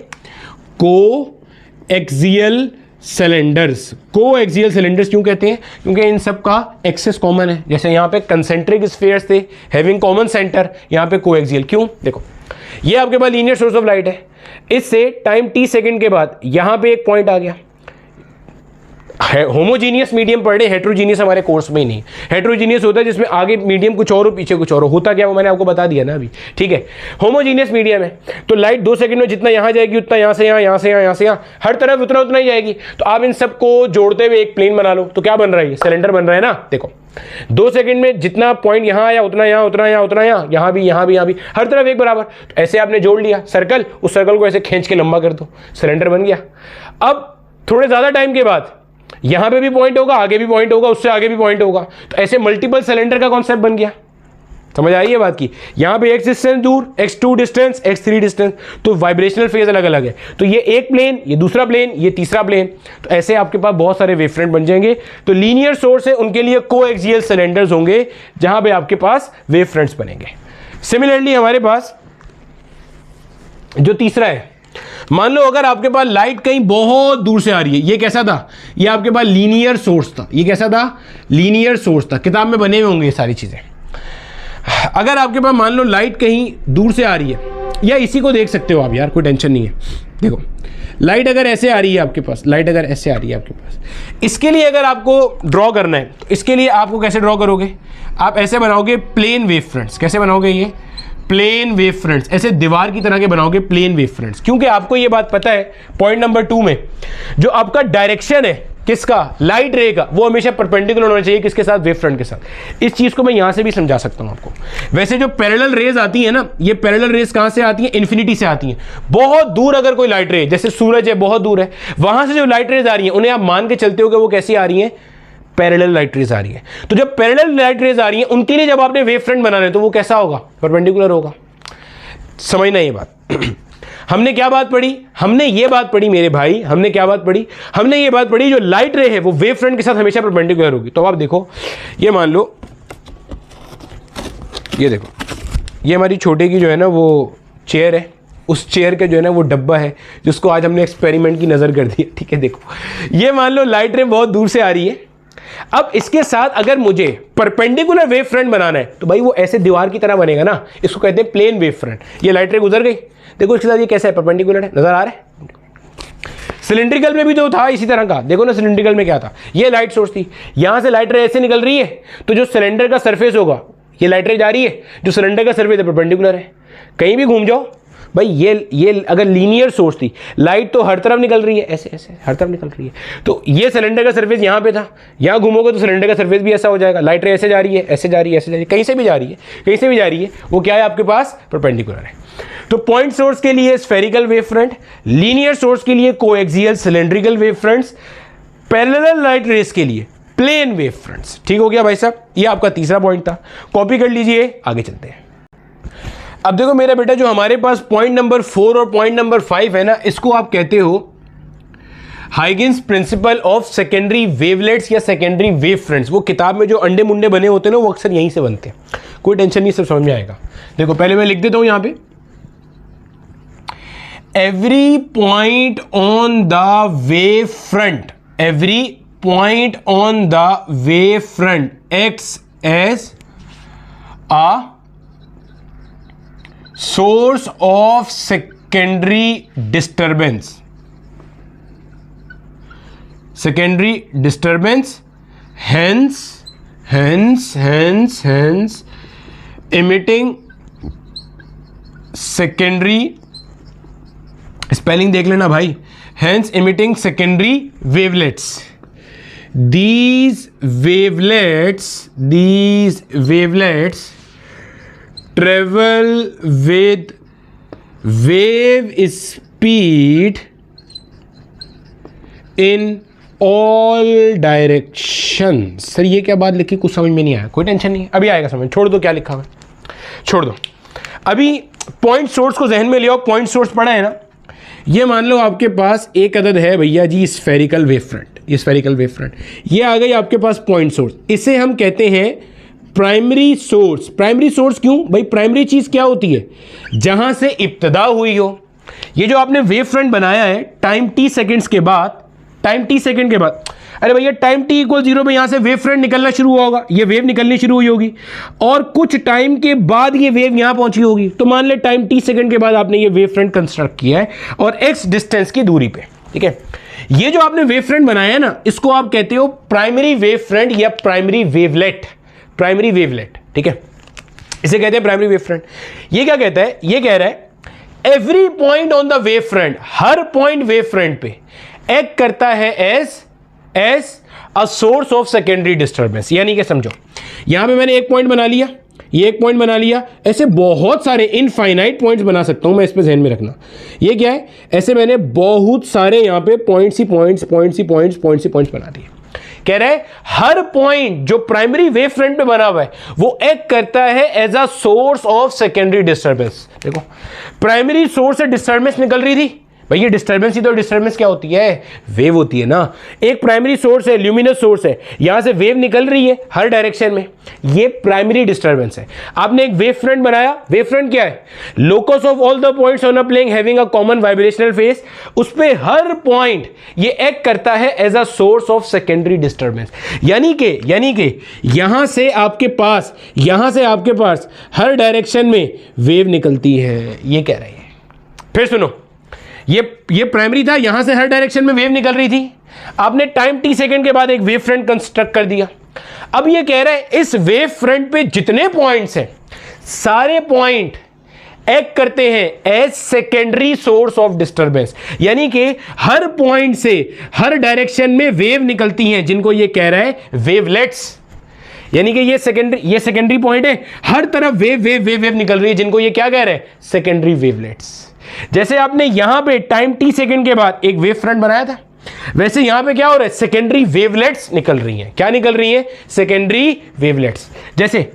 Coaxial cylinders. कोएक्सियल सिलेंडर्स क्यों कहते हैं? क्योंकि इन सब का एक्सेस कॉमन है। जैसे यहाँ पे कंसेंट्रिक स्फीयर्स थे हैविंग कॉमन सेंटर, यहाँ पे कोएक्सियल। क्यों? देखो ये आपके पास लीनियर सोर्स ऑफ लाइट है, इससे टाइम t सेकंड के बाद यहाँ पे एक पॉइंट आ गया। होमोजीनियस मीडियम पढ़ रहे, हेट्रोजीनियस हमारे कोर्स में ही नहीं। हेट्रोजीनियस होता है जिसमें आगे मीडियम कुछ और हो, पीछे कुछ और हो। होता क्या वो मैंने आपको बता दिया ना अभी। ठीक है, होमोजीनियस मीडियम है तो लाइट 2 सेकंड में जितना यहां जाएगी उतना यहां से यहां, यहां से यहां, यहां से यहां, हर तरफ उतना ही जाएगी। तो आप इन सबको जोड़ते हुए एक प्लेन बना लो, तो क्या बन रहा है? सिलेंडर बन रहा है ना। देखो 2 सेकंड में जितना पॉइंट यहां आया उतना यहां, उतना यहां, उतना यहां, यहां भी, यहां भी, यहां भी, हर तरफ एक बराबर। तो ऐसे आपने जोड़ लिया सर्कल, उस सर्कल को ऐसे खींच के लंबा कर दो, सिलेंडर बन गया। अब थोड़े ज्यादा टाइम के बाद यहां पे भी पॉइंट होगा, आगे भी पॉइंट होगा, उससे आगे भी पॉइंट होगा। तो ऐसे मल्टीपल सिलेंडर का कॉन्सेप्ट बन गया। समझ आई है बात की? यहां पे x डिस्टेंस दूर, x2 डिस्टेंस, x3 डिस्टेंस, तो वाइब्रेशनल फेज अलग अलग है। तो ये एक प्लेन, ये दूसरा प्लेन, ये तीसरा प्लेन। तो ऐसे आपके पास बहुत सारे वेव फ्रंट बन जाएंगे। तो लीनियर सोर्स है, उनके लिए कोएक्सियल सिलेंडर्स होंगे जहां पे आपके पास वेव फ्रंट्स बनेंगे। सिमिलरली हमारे पास जो तीसरा है, मान लो अगर आपके पास लाइट कहीं बहुत दूर से आ रही है, ये कैसा था? ये आपके पास लीनियर सोर्स था। ये कैसा था? लीनियर सोर्स था। किताब में बने हुए होंगे ये सारी चीजें। अगर आपके पास मान लो लाइट कहीं दूर से आ रही है, या इसी को देख सकते हो आप यार, कोई टेंशन नहीं है। देखो लाइट अगर ऐसे आ रही है आपके पास, लाइट अगर ऐसे आ रही है आपके पास, इसके लिए अगर आपको ड्रॉ करना है तो इसके लिए आपको कैसे ड्रॉ करोगे? आप ऐसे बनाओगे प्लेन वेव फ्रंट्स। कैसे बनाओगे? ये प्लेन वेव फ्रंट्स, ऐसे दीवार की तरह के बनाओगे प्लेन वेव फ्रंट्स। क्योंकि आपको ये बात पता है पॉइंट नंबर 2 में जो आपका डायरेक्शन है किसका, लाइट रे का, वो हमेशा परपेंडिकुलर होना चाहिए किसके साथ, वेव फ्रंट के साथ। इस चीज को मैं यहां से भी समझा सकता हूं आपको। वैसे जो पैरेलल रेज आती है ना, ये पैरेलल रेज कहां से आती है, इन्फिनिटी से आती है। बहुत दूर अगर कोई लाइट रे, जैसे सूरज है बहुत दूर है, वहां से जो लाइट रेज आ रही है उन्हें आप मान के चलते हो कि वो कैसी आ रही है, पैरेलल लाइट रेज आ रही है। तो जब पैरेलल लाइट रेज आ रही है उनके लिए जब आपने वेव फ्रंट बनाना है तो वो कैसा होगा, परपेंडिकुलर होगा। समझना ये बात। हमने क्या बात पढ़ी, हमने ये बात पढ़ी मेरे भाई, हमने क्या बात पढ़ी, हमने ये बात पढ़ी जो लाइट रे है वो वेव फ्रंट के साथ हमेशा परपेंडिकुलर होगी। तो आप देखो, ये मान लो, ये देखो, ये हमारी छोटे की जो है ना वो चेयर है, उस चेयर का जो है ना वो डब्बा है जिसको आज हमने एक्सपेरिमेंट की नज़र कर दी है, ठीक है। देखो, ये मान लो लाइट रे बहुत दूर से आ रही है। अब इसके साथ अगर मुझे परपेंडिकुलर वेव फ्रंट बनाना है तो भाई वो ऐसे दीवार की तरह बनेगा ना, इसको कहते हैं प्लेन वेव फ्रंट। ये लाइट रे गुजर गई, देखो इसके साथ ये कैसा है, परपेंडिकुलर है, नजर आ रहा है। सिलिंड्रिकल में भी तो था इसी तरह का, देखो ना सिलिंड्रिकल में क्या था, ये लाइट सोर्स थी, यहां से लाइट रे ऐसे निकल रही है तो जो सिलेंडर का सरफेस होगा, ये लाइट रे जा रही है, जो सिलेंडर का सरफेस है परपेंडिकुलर है। कहीं भी घूम जाओ भाई, ये अगर लीनियर सोर्स थी, लाइट तो हर तरफ निकल रही है, ऐसे ऐसे हर तरफ निकल रही है, तो ये सिलेंडर का सरफेस यहाँ पे था, यहाँ घूमोगे तो सिलेंडर का सरफेस भी ऐसा हो जाएगा। लाइट रे ऐसे जा रही है, ऐसे जा रही है, ऐसे जा रही है, कहीं से भी जा रही है, कहीं से भी जा रही है, वो क्या है आपके पास, परपेंडिकुलर है। तो पॉइंट सोर्स के लिए spherical wave front, linear source के लिए coaxial cylindrical wave fronts, parallel light rays के लिए प्लेन वेव फ्रंट्स। ठीक हो गया भाई साहब, ये आपका तीसरा पॉइंट था, कॉपी कर लीजिए, आगे चलते हैं। अब देखो मेरा बेटा, जो हमारे पास पॉइंट नंबर 4 और पॉइंट नंबर 5 है ना, इसको आप कहते हो Huygens principle of secondary wavelets या सेकेंडरी वेव फ्रंट्स। वो किताब में जो अंडे मुंडे बने होते हैं ना, वो अक्सर यहीं से बनते हैं, कोई टेंशन नहीं, सब समझ में आएगा। देखो पहले मैं लिख देता हूं यहां पे, every point on the wave front, every point on the wave front acts as a source of secondary disturbance, secondary disturbance, hence emitting secondary, spelling देख लेना भाई, hence emitting secondary wavelets. These wavelets travel with wave speed in all directions। Sir ये क्या बात लिखी, कुछ समझ में नहीं आया, कोई टेंशन नहीं, अभी आएगा समझ, छोड़ दो क्या लिखा हुआ, छोड़ दो। अभी पॉइंट सोर्स को जहन में ले आओ, पॉइंट सोर्स पढ़ा है ना, ये मान लो आपके पास एक अदद है भैया जी स्फेरिकल वेव फ्रंट, ये स्फेरिकल वेव फ्रंट, ये आ गई आपके पास पॉइंट सोर्स, इसे हम कहते हैं प्राइमरी सोर्स। प्राइमरी सोर्स क्यों भाई, प्राइमरी चीज क्या होती है, जहां से इब्तिदा हुई हो। ये जो आपने वेव फ्रंट बनाया है टाइम t सेकंड्स के बाद, टाइम t सेकंड के बाद, अरे भैया टाइम t = 0 पे यहां से वेव फ्रंट निकलना शुरू हुआ होगा, ये वेव निकलनी शुरू हुई होगी और कुछ टाइम के बाद ये वेव यहां पहुंची होगी। तो मान ले टाइम t सेकंड के बाद आपने ये वेव फ्रंट कंस्ट्रक्ट किया है और x डिस्टेंस की दूरी पे, ठीक है। ये जो आपने वेव फ्रंट बनाया है ना, इसको आप कहते हो प्राइमरी वेव फ्रंट या प्राइमरी वेवलेट, प्राइमरी वेवलेट, ठीक है, इसे कहते हैं प्राइमरी वेव फ्रंट। ये क्या कहता है, ये कह रहा है every point on the wave front, हर पॉइंट वेव फ्रंट पे एक्ट करता है as a source of secondary disturbance. यानी कि समझो, यहां पे मैंने एक पॉइंट बना लिया, ये एक पॉइंट बना लिया, ऐसे बहुत सारे इनफाइनाइट पॉइंट्स बना सकता हूं मैं, इस पे ध्यान में रखना। ये क्या है, ऐसे मैंने बहुत सारे यहां पे पॉइंट्स ही पॉइंट्स बना दिए। कह रहे हैं हर पॉइंट जो प्राइमरी वेव फ्रंट पे बना हुआ है वो एक्ट करता है as a source of secondary disturbance. देखो प्राइमरी सोर्स से डिस्टर्बेंस निकल रही थी भाई, ये डिस्टर्बेंस ही तो, डिस्टर्बेंस क्या होती है, वेव होती है ना। एक प्राइमरी सोर्स है, ल्यूमिनस सोर्स है, यहां से वेव निकल रही है हर डायरेक्शन में, ये प्राइमरी डिस्टर्बेंस है। आपने एक वेव फ्रंट बनाया, वेव फ्रंट क्या है, locus of all the points on a plane having a common vibrational phase, उस पे हर पॉइंट ये एक्ट करता है as a source of secondary disturbance. यानी कि यहां से आपके पास हर डायरेक्शन में वेव निकलती है, ये कह रही है। फिर सुनो, ये प्राइमरी था, यहां से हर डायरेक्शन में वेव निकल रही थी, आपने टाइम t सेकंड के बाद एक वेव फ्रंट कंस्ट्रक्ट कर दिया। अब ये कह रहा है इस वेव फ्रंट पे जितने पॉइंट्स हैं, सारे पॉइंट एक्ट करते हैं as secondary source of disturbance, यानी कि हर पॉइंट से हर डायरेक्शन में वेव निकलती हैं, जिनको ये कह रहा है वेवलेट्स। यानी कि ये सेकेंडरी पॉइंट है, हर तरफ वेव वेव वेव वेव निकल रही है, जिनको ये क्या कह रहे हैं, सेकेंडरी वेवलेट्स। जैसे आपने यहां पे टाइम t सेकंड के बाद एक वेव फ्रंट बनाया था, वैसे यहां पे क्या हो रहा है, सेकेंडरी वेवलेट्स निकल रही हैं। क्या निकल रही हैं, सेकेंडरी वेवलेट्स। जैसे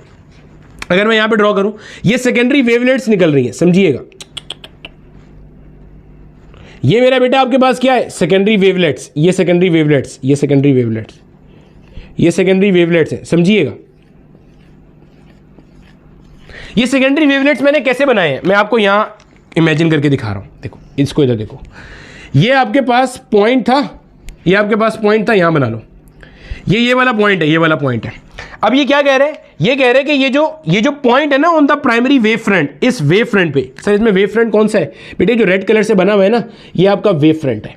अगर मैं यहां पे ड्रॉ करूं, ये सेकेंडरी वेवलेट्स निकल रही हैं, समझिएगा। ये मेरा बेटा आपके पास क्या है, सेकेंडरी वेवलेट्स, ये सेकेंडरी वेवलेट्स, ये सेकेंडरी वेवलेट्स, ये सेकेंडरी वेवलेट्स है, समझिएगा। ये सेकेंडरी वेवलेट्स मैंने कैसे बनाए हैं, मैं आपको यहां इमेजिन करके दिखा रहा हूं। देखो इसको इधर देखो, ये आपके पास पॉइंट था, ये आपके पास पॉइंट था, यहां बना लो, ये वाला पॉइंट है, ये वाला पॉइंट है। अब ये क्या कह रहे हैं, ये कह रहे हैं कि ये जो पॉइंट है ना on the primary wave front, इस वेव फ्रंट पे, सर इसमें वेव फ्रंट कौन सा है बेटे, जो रेड कलर से बना हुआ है ना, ये आपका वेव फ्रंट है।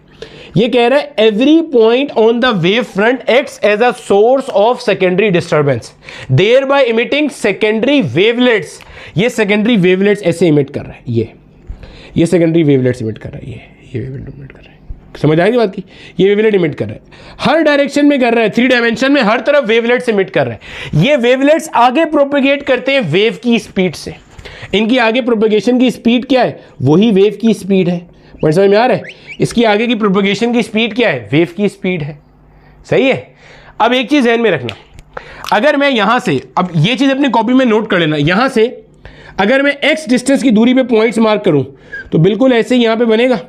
ये कह रहा है every point on the wave front acts as a source of secondary disturbance, thereby emitting secondary wavelets. ये सेकेंडरी वेवलेट्स ऐसे इमिट कर रहा है, ये सेकेंडरी वेवलेट्स इमिट कर रहा है, ये वेवलेट इमिट कर रहा है। समझ आएगी बात की, ये वेवलेट इमिट कर रहा है, हर डायरेक्शन में कर रहा है, 3 डायमेंशन में हर तरफ वेवलेट्स इमिट कर रहा है। ये वेवलेट्स आगे प्रोपेगेट करते हैं वेव की स्पीड से। इनकी आगे प्रोपेगेशन की स्पीड क्या है, वही वेव की स्पीड है। पॉइंट समझ में आ रहा है, इसकी आगे की प्रोपेगेशन की स्पीड क्या है, वेव की स्पीड है। सही है। अब एक चीज ध्यान में रखना, अगर मैं यहां से, अब ये चीज अपनी कॉपी में नोट कर लेना, यहां से अगर मैं x डिस्टेंस की दूरी पे पॉइंट्स मार्क करूं तो बिल्कुल ऐसे ही यहां पे बनेगा।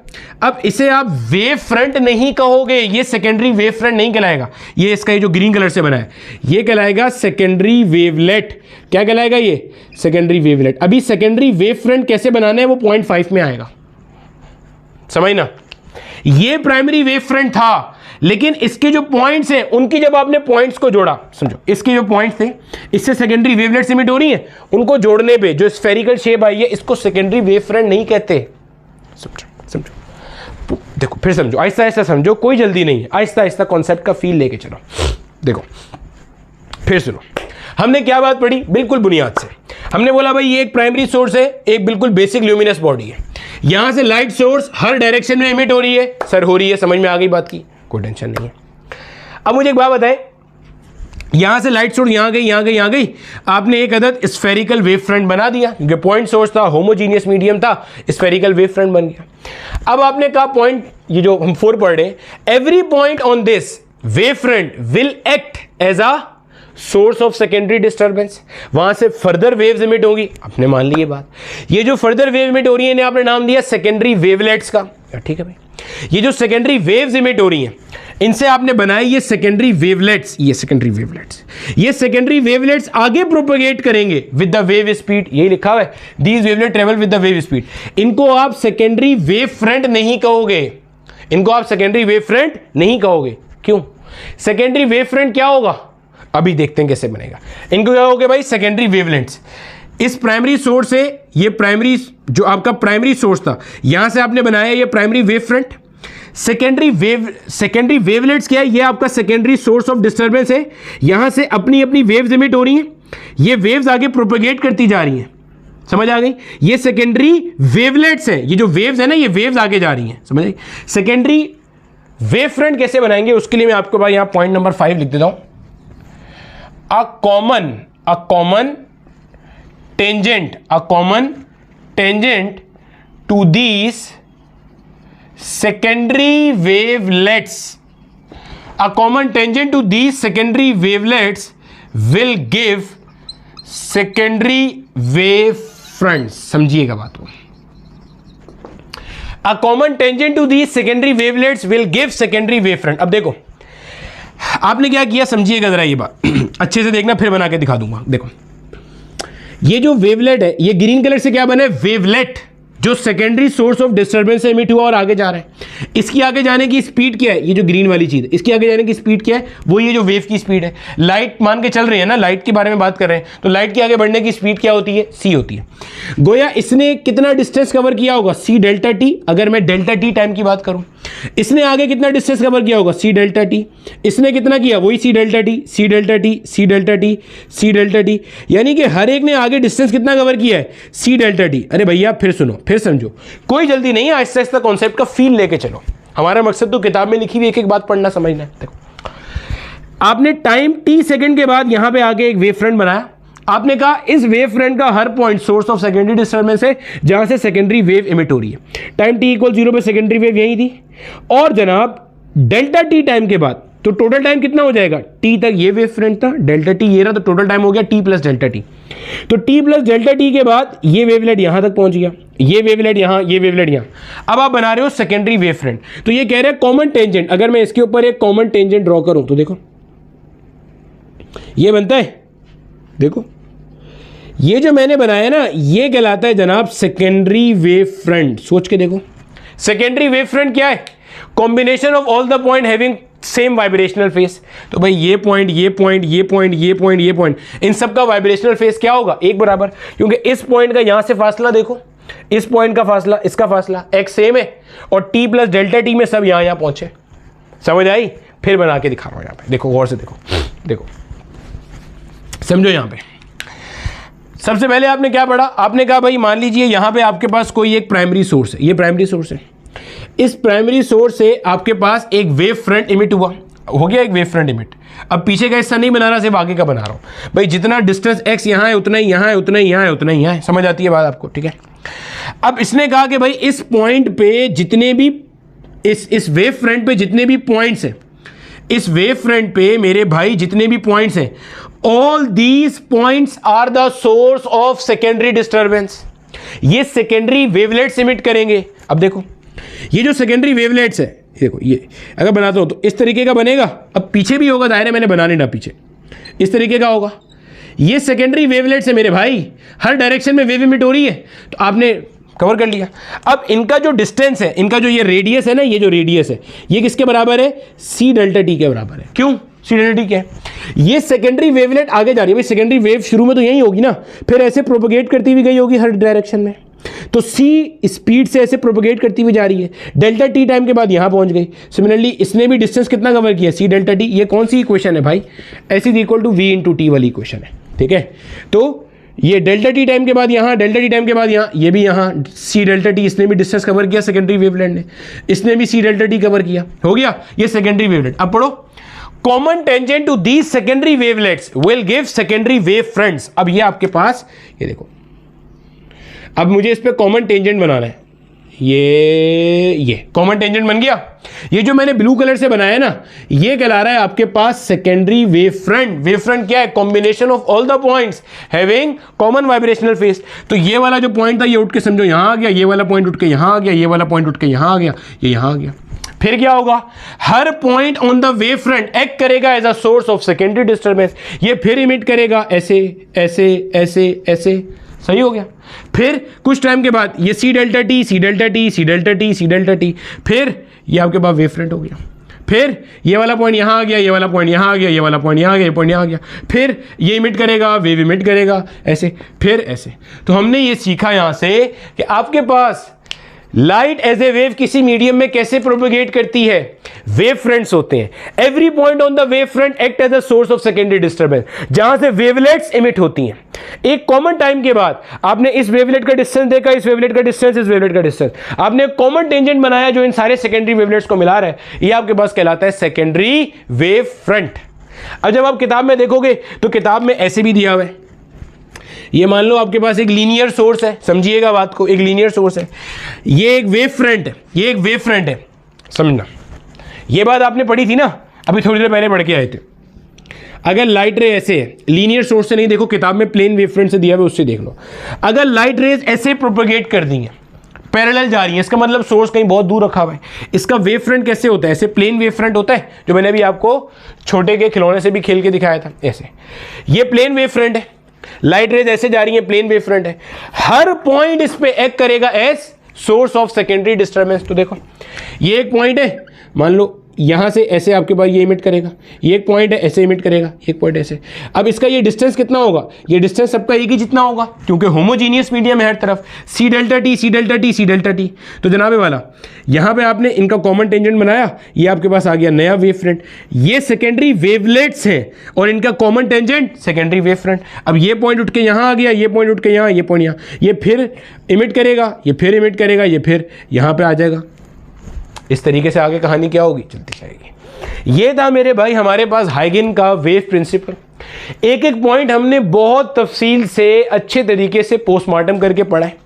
अब इसे आप वेव फ्रंट नहीं कहोगे, ये सेकेंडरी वेव फ्रंट नहीं कहलाएगा, ये इसका जो ग्रीन कलर से बना है ये कहलाएगा सेकेंडरी वेवलेट। क्या कहलाएगा, ये सेकेंडरी वेवलेट। अभी सेकेंडरी वेव फ्रंट कैसे बनाना है वो 0.5 में आएगा, समझना। ये प्राइमरी वेव फ्रंट था, लेकिन इसके जो पॉइंट्स हैं उनकी जब आपने पॉइंट्स को जोड़ा, समझो इसके जो पॉइंट्स थे इससे सेकेंडरी वेवलेट्स इमिट हो रही हैं, उनको जोड़ने पे जो स्फेरिकल शेप आई है इसको सेकेंडरी वेव फ्रंट नहीं कहते। समझो, देखो फिर समझो, आहिस्ता आहिस्ता समझो, कोई जल्दी नहीं है, आहिस्ता आहिस्ता कॉन्सेप्ट का फील लेके चलो। देखो फिर सुनो, हमने क्या बात पढ़ी, बिल्कुल बुनियाद से हमने बोला भाई ये एक प्राइमरी सोर्स है, एक बिल्कुल बेसिक ल्यूमिनस बॉडी है, यहां से लाइट सोर्स हर डायरेक्शन में इमिट हो रही है। सर हो रही है, समझ में आ गई बात की, कोई टेंशन नहीं है। अब मुझे एक बात बताएं, यहां से लाइट सोर्स यहां गई, यहां गई, यहां गई, आपने एक अदद स्फेरिकल वेव फ्रंट बना दिया, क्योंकि पॉइंट सोर्स था, होमोजीनियस मीडियम था, स्फेरिकल वेव फ्रंट बन गया। अब आपने कहा पॉइंट, ये जो हम 4 पढ़ रहे हैं, every point on this wave front will act as a source of secondary disturbance, वहां से फर्दर वेव्स इमिट होगी। आपने मान ली ये बात, ये जो फर्दर वेव इमिट हो रही है इन्हें आपने नाम दिया सेकेंडरी वेवलेट्स का। ठीक है भाई, ये जो सेकेंडरी वेव्स इमिट हो रही हैं इनसे आपने बनाए ये सेकेंडरी वेवलेट्स, ये सेकेंडरी वेवलेट्स। ये सेकेंडरी वेवलेट्स आगे प्रोपेगेट करेंगे विद द वेव स्पीड, यही लिखा हुआ है, these wavelet travel with the wave speed. इनको आप सेकेंडरी वेव फ्रंट नहीं कहोगे, इनको आप सेकेंडरी वेव फ्रंट नहीं कहोगे। क्यों? सेकेंडरी वेव फ्रंट क्या होगा, अभी देखते हैं कैसे बनेगा। इनको क्या होगा भाई, सेकेंडरी वेवलेट्स। इस प्राइमरी सोर्स से, ये प्राइमरी जो आपका प्राइमरी सोर्स था, यहां से आपने बनाया ये primary wave front. Secondary wavelets क्या है, ये आपका सेकेंडरी सोर्स ऑफ डिस्टर्बेंस है, यहां से अपनी अपनी वेव्स इमिट हो रही हैं, ये वेव्स आगे प्रोपेगेट करती जा रही हैं। समझ आ गई, ये सेकेंडरी वेवलेट्स है, ये जो वेव्स है ना, ये वेव्स आगे जा रही हैं। समझ आई। सेकेंडरी वेव फ्रंट कैसे बनाएंगे, उसके लिए मैं आपको भाई यहां पॉइंट नंबर 5 लिख देता हूं। A common tangent to these secondary wavelets, a common tangent to these secondary wavelets will give secondary wave fronts। समझिएगा बात को, a common tangent to these secondary wavelets will give secondary wave front। अब देखो आपने क्या किया, समझिएगा जरा ये बात अच्छे से देखना, फिर बना के दिखा दूंगा। देखो ये जो वेवलेट है, ये ग्रीन कलर से क्या बना है, वेवलेट। जो सेकेंडरी सोर्स ऑफ डिस्टर्बेंस से इमिट हुआ और आगे जा रहा है, इसकी आगे जाने की स्पीड क्या है, ये जो ग्रीन वाली चीज है, इसकी आगे जाने की स्पीड क्या है, वो ये जो वेव की स्पीड है। लाइट मान के चल रही है ना, लाइट के बारे में बात कर रहे हैं, तो लाइट के आगे बढ़ने की स्पीड क्या होती है, c होती है। गोया इसने कितना डिस्टेंस कवर किया होगा, c डेल्टा टी। अगर मैं डेल्टा टी टाइम की बात करूं, इसने आगे कितना डिस्टेंस कवर किया होगा, c डेल्टा टी। इसने कितना किया, वही c delta T, c delta T, c delta T, c delta T, यानी कि हर एक ने आगे डिस्टेंस कितना कवर किया है, c डेल्टा टी। अरे भैया फिर सुनो, फिर समझो, कोई जल्दी नहीं है, आहिस्ता आहिस्ता कॉन्सेप्ट का फील लेके चलो। हमारा मकसद तो किताब में लिखी हुई एक एक बात पढ़ना समझना है। देखो, आपने टाइम t सेकंड के बाद यहां पे आगे एक वेव फ्रंट बनाया। आपने कहा इस वेव फ्रंट का हर point source of secondary disturbance है जहां से सेकेंडरी वेव इमिट हो रही है। टाइम t इक्वल 0 पे सेकेंडरी वेव यही थी। और जनाब डेल्टा t टाइम के बाद तो टोटल टाइम कितना हो जाएगा, t तक ये वेव फ्रंट था, डेल्टा t ये रहा, तो टोटल टाइम हो गया t प्लस डेल्टा t। तो t प्लस डेल्टा t के बाद ये वेवलेट यहां तक पहुंच गया, ये वेवलेट यहां, ये वेवलेट यहां। अब आप बना रहे हो सेकेंडरी वेव फ्रंट, तो ये कह रहे हैं कॉमन टेंजेंट। अगर मैं इसके ऊपर एक कॉमन टेंजेंट ड्रॉ करूं तो देखो ये बनता है। देखो ये जो मैंने बनाया ना, ये कहलाता है जनाब सेकेंडरी वेव फ्रंट। सोच के देखो, सेकेंडरी वेव फ्रंट क्या है, combination of all the point having same vibrational phase. तो भाई ये पॉइंट, ये पॉइंट, ये पॉइंट, ये पॉइंट, ये पॉइंट, इन सब का वाइब्रेशनल फेस क्या होगा, एक बराबर। क्योंकि इस पॉइंट का यहां से फासला देखो, इस पॉइंट का फासला, इसका फासला x सेम है, और t प्लस डेल्टा टी में सब यहां पहुंचे। समझ आई? फिर बना के दिखा रहा हूं यहां पे, देखो गौर से देखो, देखो समझो। यहां पे सबसे पहले आपने क्या पढ़ा, आपने कहा भाई मान लीजिए यहां पे आपके पास कोई एक प्राइमरी सोर्स है, ये प्राइमरी सोर्स है। इस प्राइमरी सोर्स से आपके पास एक वेव फ्रंट इमिट हुआ, हो गया एक वेव फ्रंट इमिट। अब पीछे का हिस्सा नहीं बना रहा, सिर्फ आगे का बना रहा हूं। भाई जितना डिस्टेंस x यहां है उतना ही यहां है, उतना ही यहां है, उतना ही यहां है। समझ आती है बात आपको? ठीक है। अब इसने कहा कि भाई इस पॉइंट पे जितने भी इस वेव फ्रंट पे जितने भी पॉइंट्स हैं, इस वेव फ्रंट पे मेरे भाई जितने भी पॉइंट्स हैं, all these points are the source of secondary disturbance. ये सेकेंडरी वेवलेट्स इमिट करेंगे। अब देखो ये जो सेकेंडरी वेवलेट्स है, देखो ये अगर बनाता हूं तो इस तरीके का बनेगा। अब पीछे भी होगा, दायरे मैंने बनाने ना, पीछे इस तरीके का होगा। ये सेकेंडरी वेवलेट्स है मेरे भाई, हर डायरेक्शन में वेव इमिट हो रही है, तो आपने कवर कर लिया। अब इनका जो डिस्टेंस है, इनका जो ये रेडियस है ना, ये जो रेडियस है ये किसके बराबर है, c डेल्टा t के बराबर है। क्यों c डेल्टा t क्या है, ये सेकेंडरी वेवलेट आगे जा रही है। भाई सेकेंडरी वेव शुरू में तो यही होगी ना, फिर ऐसे प्रोपोगेट करती हुई गई होगी हर डायरेक्शन में, तो c स्पीड से ऐसे प्रोपोगेट करती हुई जा रही है। डेल्टा t टाइम के बाद यहां पहुंच गई। सिमिलरली इसने भी डिस्टेंस कितना कवर किया, c डेल्टा t। ये कौन सी इक्वेशन है भाई, s is equal to v into T वाली इक्वेशन है। ठीक है, तो ये डेल्टा टी टाइम के बाद यहाँ, डेल्टा टी टाइम के बाद यहाँ, ये भी यहाँ सी डेल्टा टी, इसने भी डिस्टेंस कवर किया सेकेंडरी वेवलेट ने, इसने भी सी डेल्टा टी कवर किया, हो गया ये सेकेंडरी वेवलेट। अब पढ़ो, common tangent to these secondary wavelets will give secondary wave fronts. अब ये आपके पास, ये देखो, अब मुझे इस पे कॉमन टेंजेंट बनाना है। ये कॉमन टेंजेंट बन गया। ये जो मैंने ब्लू कलर से बनाया ना, ये कहला रहा है आपके पास secondary wave front. Wave front क्या है, combination of all the points having common vibrational phase. तो ये वाला जो पॉइंट था ये उठ के समझो यहां आ गया, ये वाला पॉइंट उठ के यहां आ गया, ये वाला पॉइंट उठ के यहां आ गया, ये यहां आ गया। फिर क्या होगा, हर point on the wave front act करेगा as a source of secondary disturbance. ये फिर इमिट करेगा ऐसे ऐसे ऐसे ऐसे, सही हो गया। फिर कुछ टाइम के बाद ये C delta T, C delta T, C delta T, C delta T, फिर ये आपके पास वेव फ्रंट हो गया। फिर ये वाला पॉइंट यहाँ आ गया, ये वाला पॉइंट यहाँ आ गया, ये वाला पॉइंट यहाँ आ गया, ये पॉइंट यहाँ आ गया। फिर ये इमिट करेगा, वेव इमिट करेगा, ऐसे, फिर ऐसे। तो हमने ये सीखा यहाँ से कि आपके पास लाइट एज ए वेव किसी मीडियम में कैसे प्रोपेगेट करती है, वेव फ्रंट्स होते हैं। Every point on the wave front act as a source of secondary disturbance, जहां से वेवलेट्स इमिट होती हैं। एक कॉमन टाइम के बाद आपने इस वेवलेट का डिस्टेंस देखा, इस वेवलेट का डिस्टेंस, इस वेवलेट का डिस्टेंस, आपने कॉमन टेंजेंट बनाया जो इन सारे सेकेंडरी वेवलेट्स को मिला रहा है। ये आपके पास कहलाता है सेकेंडरी वेव फ्रंट। अब जब आप किताब में देखोगे तो किताब में ऐसे भी दिया हुआ है। ये मान लो आपके पास एक लीनियर सोर्स है, समझिएगा बात को, एक लीनियर सोर्स है, ये एक वेव फ्रंट है, ये एक वेव फ्रंट है, समझना। ये बात आपने पढ़ी थी ना, अभी थोड़ी देर पहले पढ़ के आए थे। अगर लाइट रे ऐसे है, लीनियर सोर्स से नहीं देखो, किताब में प्लेन वेव फ्रंट से दिया हुआ, उससे देख लो। अगर लाइट रेज ऐसे प्रोपेगेट कर दी है, पैरेलल जा रही है, इसका मतलब सोर्स कहीं बहुत दूर रखा हुआ है। इसका वेव फ्रंट कैसे होता है, ऐसे प्लेन वेव फ्रंट होता है, जो मैंने अभी आपको छोटे के खिलौने से भी खेल के दिखाया था, ऐसे। ये प्लेन वेव फ्रंट है। लाइट रेज ऐसे जा रही है, प्लेन वेव फ्रंट है, हर पॉइंट इस पे एक्ट करेगा as source of secondary disturbance. तो देखो ये एक पॉइंट है, मान लो यहाँ से ऐसे आपके पास ये इमिट करेगा, ये एक पॉइंट है ऐसे इमिट करेगा, एक पॉइंट ऐसे। अब इसका ये डिस्टेंस कितना होगा, ये डिस्टेंस सबका एक ही जितना होगा क्योंकि होमोजीनियस मीडियम है हर तरफ, C delta T C delta T C delta T. तो जनाबे वाला यहाँ पे आपने इनका कॉमन टेंजेंट बनाया, ये आपके पास आ गया नया वेव फ्रंट, ये सेकेंडरी वेवलेट्स हैं और इनका common tangent secondary wave front. अब ये पॉइंट उठ के यहाँ आ गया, ये पॉइंट उठ के यहाँ, ये पॉइंट यहाँ, ये फिर इमिट करेगा, ये फिर इमिट करेगा, ये फिर यहाँ पे आ जाएगा। इस तरीके से आगे कहानी क्या होगी, चलती जाएगी। ये था मेरे भाई हमारे पास हाइगन का वेव प्रिंसिपल। एक एक पॉइंट हमने बहुत तफसील से अच्छे तरीके से पोस्टमार्टम करके पढ़ा है,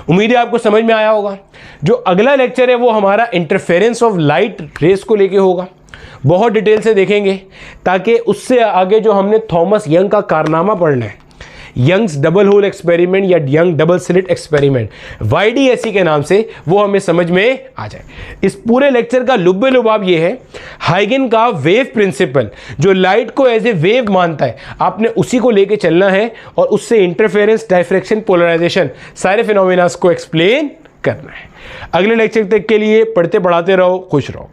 उम्मीद है आपको समझ में आया होगा। जो अगला लेक्चर है वो हमारा इंटरफेरेंस ऑफ लाइट रेस को लेके होगा, बहुत डिटेल से देखेंगे ताकि उससे आगे जो हमने थॉमस यंग का कारनामा पढ़ना है, यंग्स डबल होल एक्सपेरिमेंट या young double slit experiment YDSE के नाम से, वो हमें समझ में आ जाए। इस पूरे लेक्चर का लुब्बे लुबाब ये है, हाइगन का वेव प्रिंसिपल जो लाइट को एज ए वेव मानता है, आपने उसी को लेके चलना है और उससे इंटरफेरेंस, डायफ्रैक्शन, पोलराइजेशन सारे फिनोमेना को एक्सप्लेन करना है। अगले लेक्चर तक के लिए पढ़ते पढ़ाते रहो, खुश रहो।